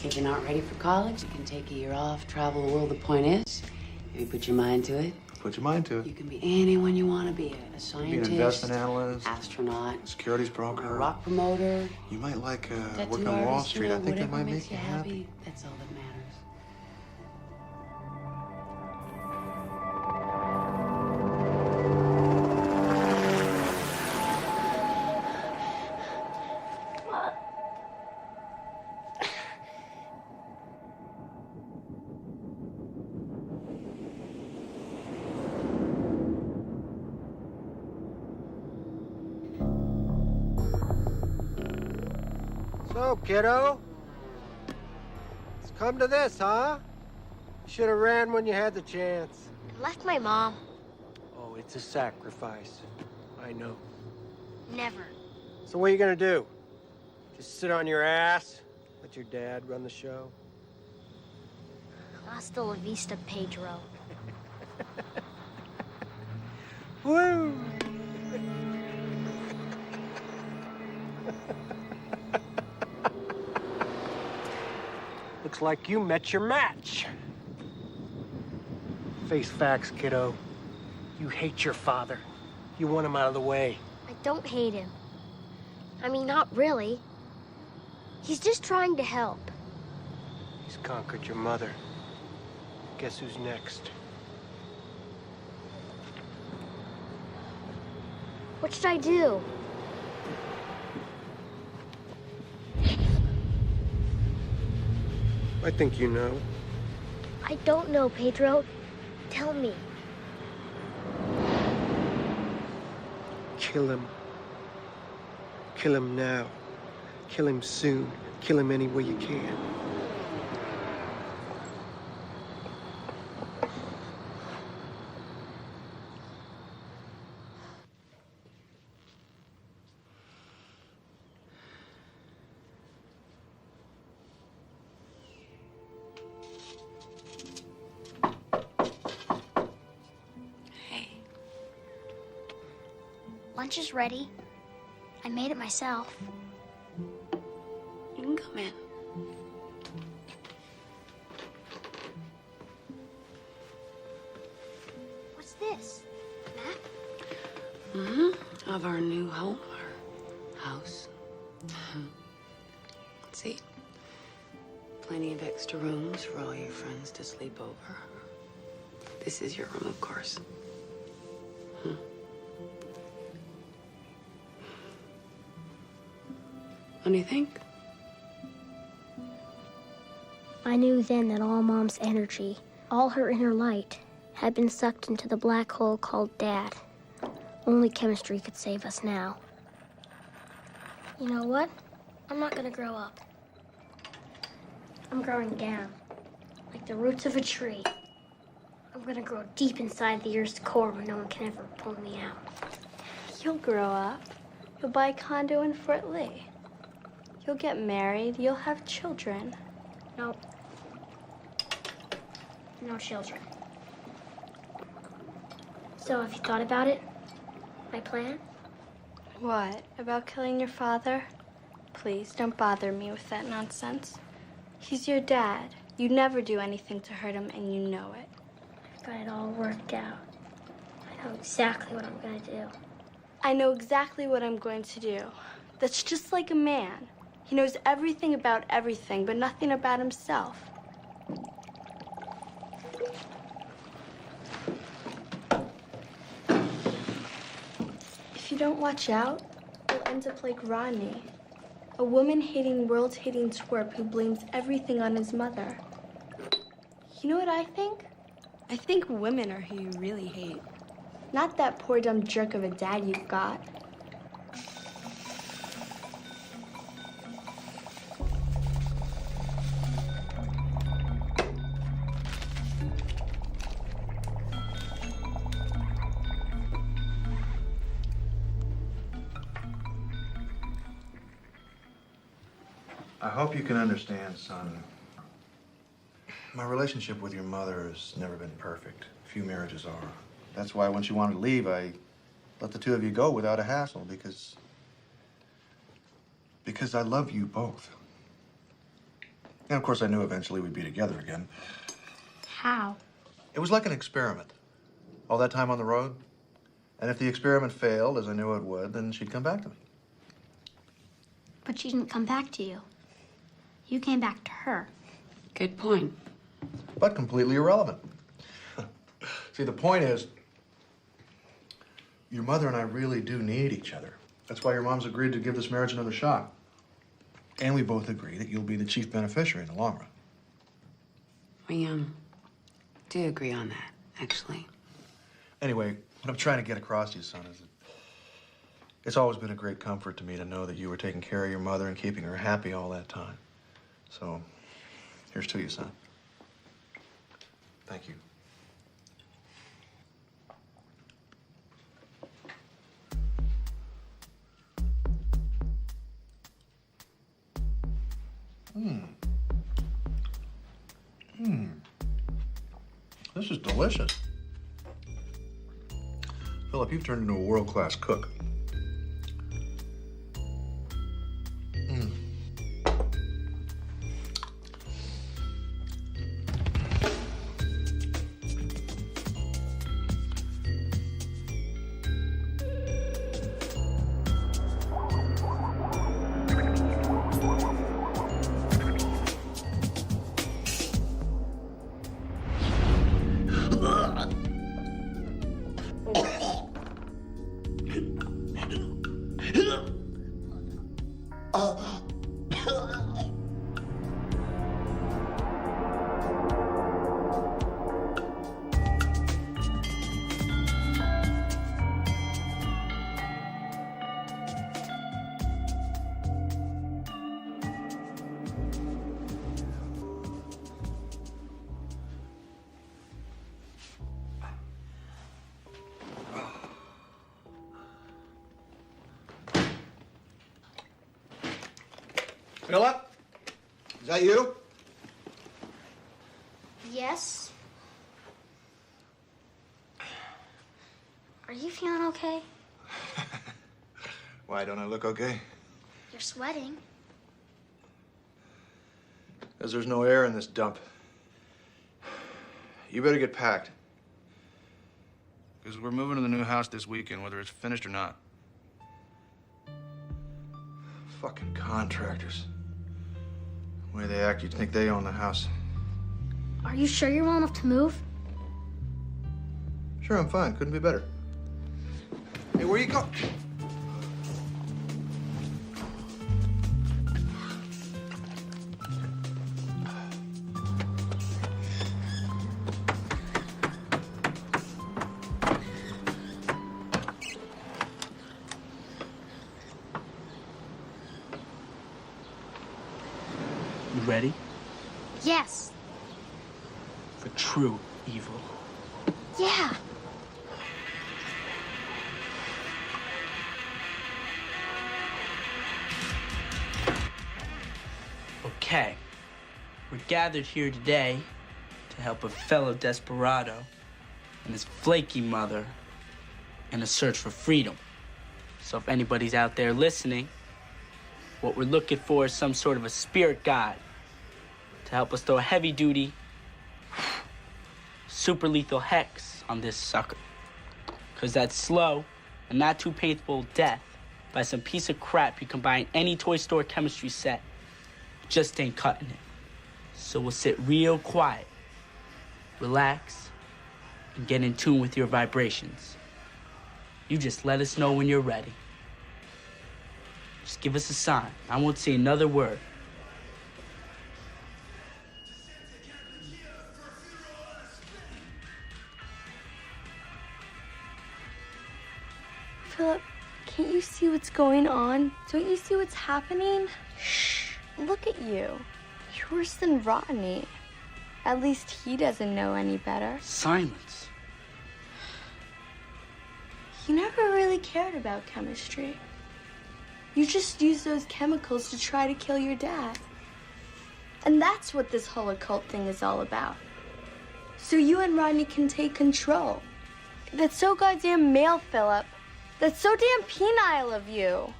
if you're not ready for college, you can take a year off, travel the world. The point is, if you put your mind to it, Put your mind to it. you can be anyone you want to be. A Be an scientist, investment analyst, astronaut, securities a broker. rock promoter, You might like tattoo working on Wall artist, Street. you know, I think that whatever might makes make you happy. That's all that matters. So, kiddo, it's come to this, huh? Should have ran when you had the chance. I left my mom. Oh, it's a sacrifice. I know. Never. So what are you gonna do? Just sit on your ass? Let your dad run the show? Hasta la vista, Pedro. Woo! Looks like you met your match. Face facts, kiddo. You hate your father. You want him out of the way. I don't hate him. I mean, not really. He's just trying to help. He's conquered your mother. Guess who's next? What should I do? I think you know. I don't know, Pedro. Tell me. Kill him. Kill him now. Kill him soon. Kill him any way you can. Lunch is ready. I made it myself. You can come in. What's this? A map? Mm-hmm. Of our new home, our house. See? Plenty of extra rooms for all your friends to sleep over. This is your room, of course. What do you think? I knew then that all Mom's energy, all her inner light, had been sucked into the black hole called Dad. Only chemistry could save us now. You know what? I'm not gonna grow up. I'm growing down, like the roots of a tree. I'm gonna grow deep inside the Earth's core where no one can ever pull me out. You'll grow up. You'll buy a condo in Fort Lee. You'll get married. You'll have children. No. No children. So have you thought about it? My plan? What? About killing your father? Please, don't bother me with that nonsense. He's your dad. You'd never do anything to hurt him, and you know it. I've got it all worked out. I know exactly what I'm gonna do. I know exactly what I'm going to do. That's just like a man. He knows everything about everything, but nothing about himself. If you don't watch out, you'll end up like Rodney, a woman-hating, world-hating twerp who blames everything on his mother. You know what I think? I think women are who you really hate. Not that poor dumb jerk of a dad you've got. I hope you can understand, son. My relationship with your mother has never been perfect. Few marriages are. That's why when she wanted to leave, I let the two of you go without a hassle, because I love you both. And of course, I knew eventually we'd be together again. How? It was like an experiment. All that time on the road. And if the experiment failed, as I knew it would, then she'd come back to me. But she didn't come back to you. You came back to her. Good point. But completely irrelevant. See, the point is, your mother and I really do need each other. That's why your mom's agreed to give this marriage another shot. And we both agree that you'll be the chief beneficiary in the long run. We, do agree on that, actually. Anyway, what I'm trying to get across to you, son, is that it's always been a great comfort to me to know that you were taking care of your mother and keeping her happy all that time. So, here's to you, son. Thank you. This is delicious. Philip, you've turned into a world-class cook. Philip? Is that you? Yes? Are you feeling okay? Why don't I look okay? You're sweating. Because there's no air in this dump. You better get packed. Because we're moving to the new house this weekend, whether it's finished or not. Fucking contractors. The way they act, you'd think they own the house. Are you sure you're well enough to move? Sure, I'm fine. Couldn't be better. Hey, where you go? You ready? Yes. For true evil. Yeah. Okay. We're gathered here today to help a fellow desperado and his flaky mother in a search for freedom. So if anybody's out there listening, what we're looking for is some sort of a spirit guide to help us throw a heavy-duty, super lethal hex on this sucker. Because that slow and not too painful death by some piece of crap you can buy in any toy store chemistry set just ain't cutting it. So we'll sit real quiet, relax, and get in tune with your vibrations. You just let us know when you're ready. Just give us a sign. I won't say another word. Philip, can't you see what's going on? Don't you see what's happening? Shh. Look at you. You're worse than Rodney. At least he doesn't know any better. Silence. You never really cared about chemistry. You just used those chemicals to try to kill your dad. And that's what this whole occult thing is all about. So you and Rodney can take control. That's so goddamn male, Philip. That's so damn penile of you.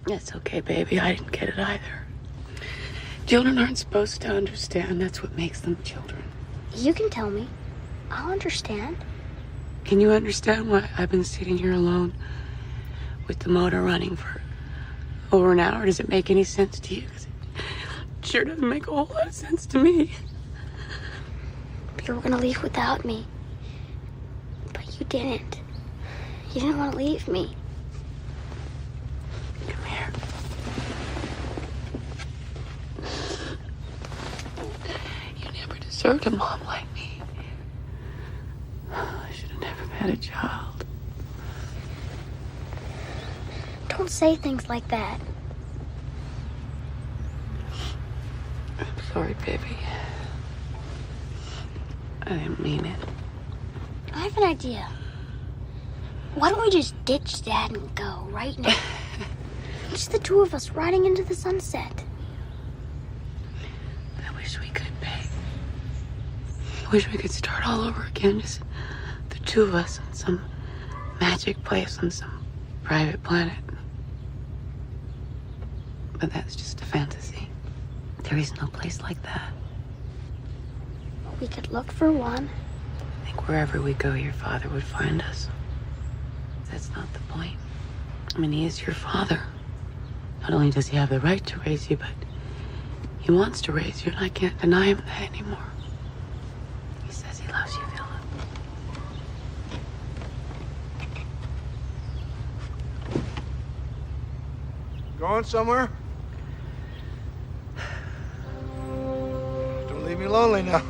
It's okay, baby. I didn't get it either. Children aren't supposed to understand. That's what makes them children. You can tell me. I'll understand. Can you understand why I've been sitting here alone with the motor running for over an hour? Does it make any sense to you? 'Cause it sure doesn't make a whole lot of sense to me. You were gonna leave without me. But you didn't. You didn't want to leave me. Come here. You never deserved a mom like me. I should have never had a child. Don't say things like that. I'm sorry, baby. I didn't mean it. I have an idea. Why don't we just ditch Dad and go right now? Just the two of us riding into the sunset. I wish we could, babe. I wish we could start all over again. Just the two of us in some magic place on some private planet. But that's just a fantasy. There is no place like that. We could look for one. I think wherever we go, your father would find us. That's not the point. I mean, he is your father. Not only does he have the right to raise you, but he wants to raise you, and I can't deny him that anymore. He says he loves you, Philip. Going somewhere? Don't leave me lonely now.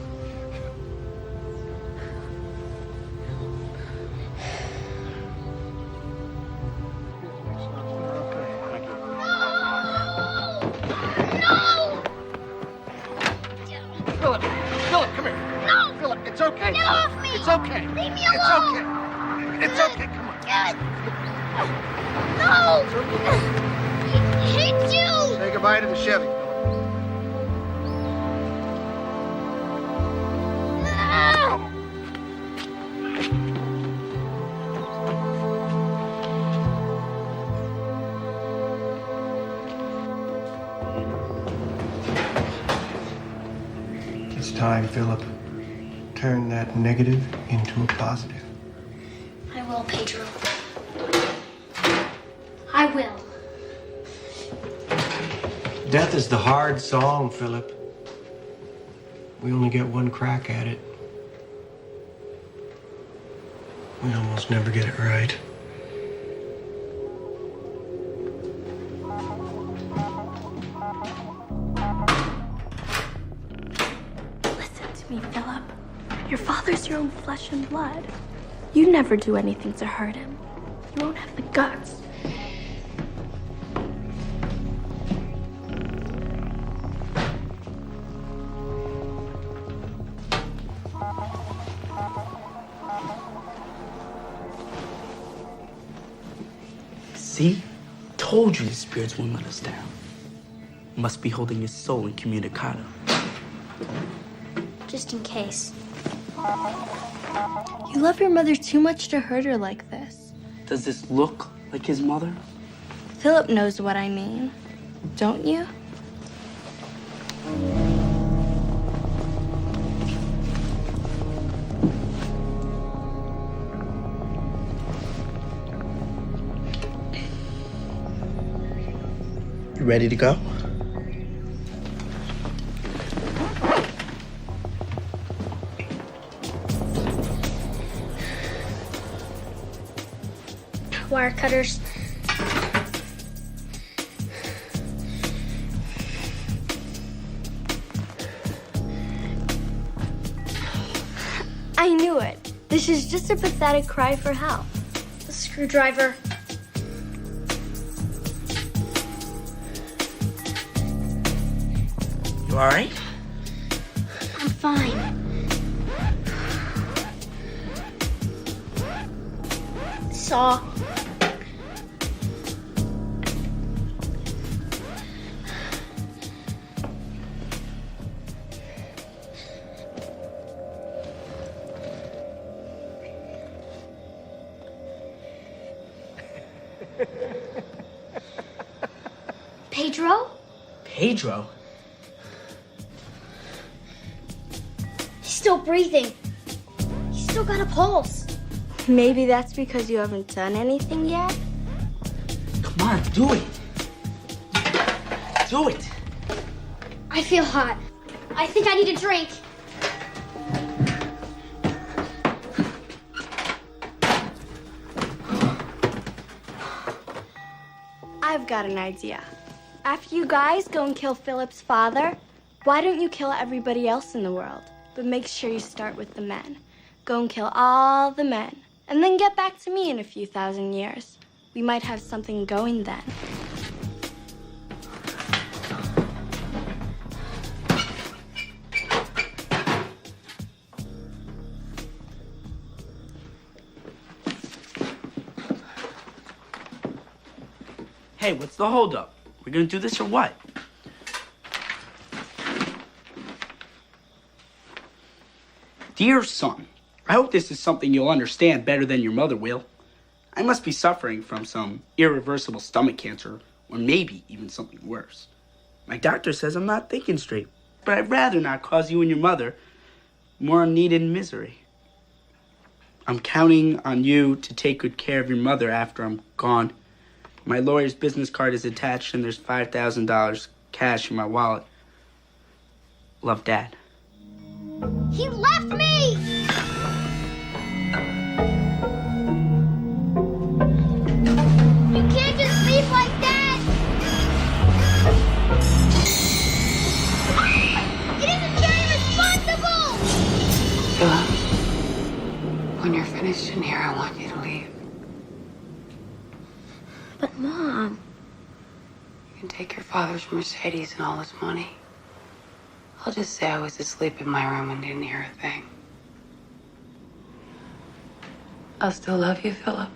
Philip, come here. No! Philip, it's okay. Get off me! It's okay. Leave me It's alone! okay. It's okay. Come on. No! I hate you! Say goodbye to the Chevy. No! time, Philip. Turn that negative into a positive. I will, Pedro. I will. Death is the hard song, Philip. We only get one crack at it. We almost never get it right. Listen to me, Philip. Your father's your own flesh and blood. You'd never do anything to hurt him. You won't have the guts. See? Told you the spirits wouldn't let us down. Must be holding his soul incommunicado. Just in case. You love your mother too much to hurt her like this. Does this look like his mother? Philip knows what I mean. Don't you? You ready to go? Wire cutters. I knew it. This is just a pathetic cry for help. A screwdriver. You all right? I'm fine. Saw. Pedro? Pedro? He's still breathing. He's still got a pulse. Maybe that's because you haven't done anything yet? Come on, do it. Do it. I feel hot. I think I need a drink. I've got an idea. After you guys go and kill Philip's father, why don't you kill everybody else in the world? But make sure you start with the men. Go and kill all the men. And then get back to me in a few thousand years. We might have something going then. Hey, what's the holdup? We're gonna do this or what? Dear son, I hope this is something you'll understand better than your mother will. I must be suffering from some irreversible stomach cancer, or maybe even something worse. My doctor says I'm not thinking straight, but I'd rather not cause you and your mother more unneeded misery. I'm counting on you to take good care of your mother after I'm gone. My lawyer's business card is attached, and there's $5,000 cash in my wallet. Love, Dad. He left me! You can't just leave like that! It isn't very responsible! Philip, when you're finished in here, I want you to leave. But, Mom... You can take your father's Mercedes and all his money. I'll just say I was asleep in my room and didn't hear a thing. I'll still love you, Philip.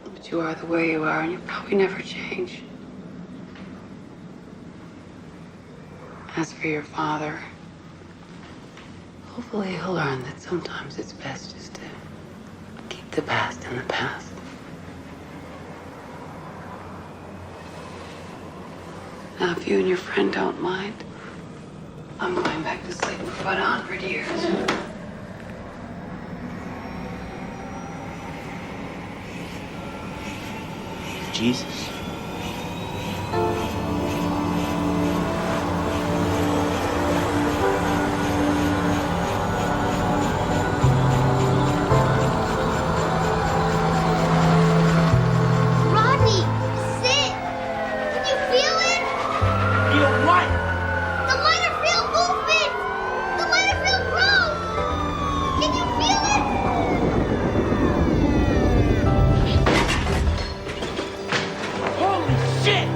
But you are the way you are, and you'll probably never change. As for your father, hopefully he'll learn that sometimes it's best just to keep the past in the past. Now, if you and your friend don't mind, I'm going back to sleep for about 100 years. Jesus. Rodney, sit! Can you feel it? Feel what? The minor field movement! The minor field grows! Can you feel it? Holy shit!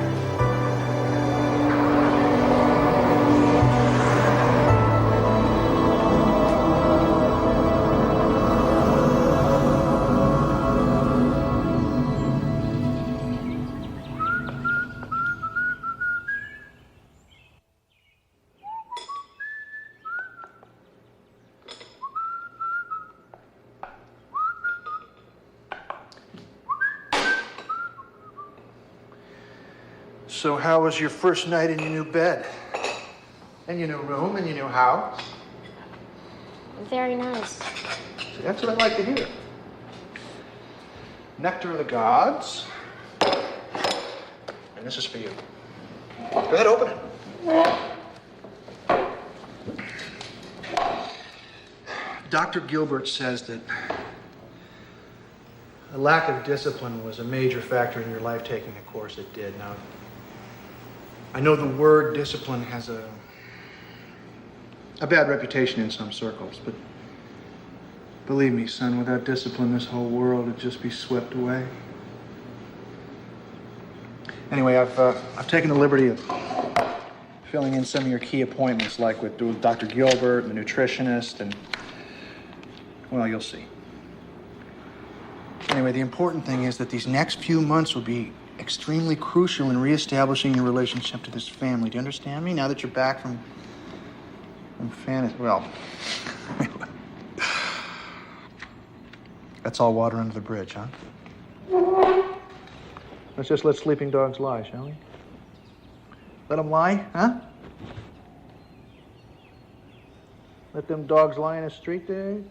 So how was your first night in your new bed? And your new room and your new house? Very nice. See, that's what I like to hear. Nectar of the gods. And this is for you. Go ahead, open it. Dr. Gilbert says that a lack of discipline was a major factor in your life taking the course it did. Now, I know the word discipline has a bad reputation in some circles, but believe me, son, without discipline, this whole world would just be swept away. Anyway, I've taken the liberty of filling in some of your key appointments, like with Dr. Gilbert, and the nutritionist, and, well, you'll see. Anyway, the important thing is that these next few months will be extremely crucial in reestablishing your relationship to this family. Do you understand me? Now that you're back from fantasy, well, that's all water under the bridge, huh? Let's just let sleeping dogs lie, shall we? Let them lie, huh? Let them dogs lie in the street, Dave?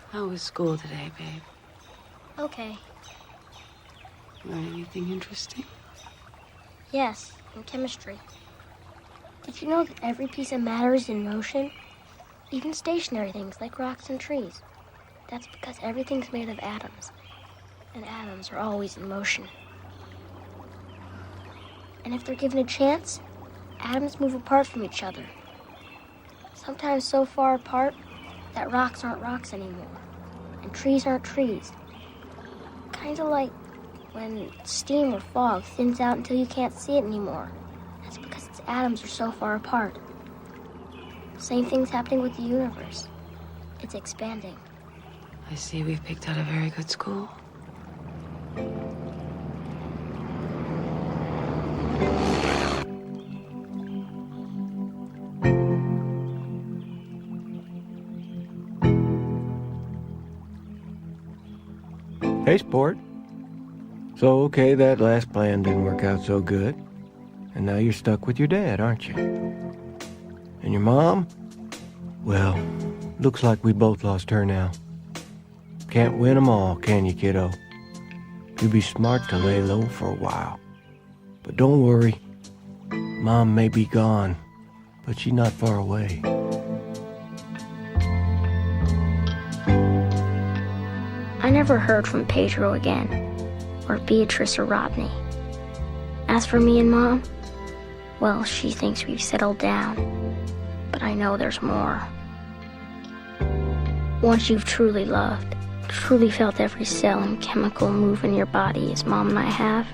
How was school today, babe? Okay. Learn anything interesting? Yes, in chemistry. Did you know that every piece of matter is in motion? Even stationary things like rocks and trees. That's because everything's made of atoms. And atoms are always in motion. And if they're given a chance, atoms move apart from each other. Sometimes so far apart that rocks aren't rocks anymore. And trees aren't trees. Kind of like when steam or fog thins out until you can't see it anymore. That's because its atoms are so far apart. Same thing's happening with the universe. It's expanding. I see we've picked out a very good school. Hey, sport. So, okay, that last plan didn't work out so good. And now you're stuck with your dad, aren't you? And your mom? Well, looks like we both lost her now. Can't win 'em all, can you, kiddo? You'd be smart to lay low for a while. But don't worry. Mom may be gone, but she's not far away. I never heard from Pedro again, or Beatrice or Rodney. As for me and Mom, well, she thinks we've settled down, but I know there's more. Once you've truly loved, truly felt every cell and chemical move in your body as Mom and I have,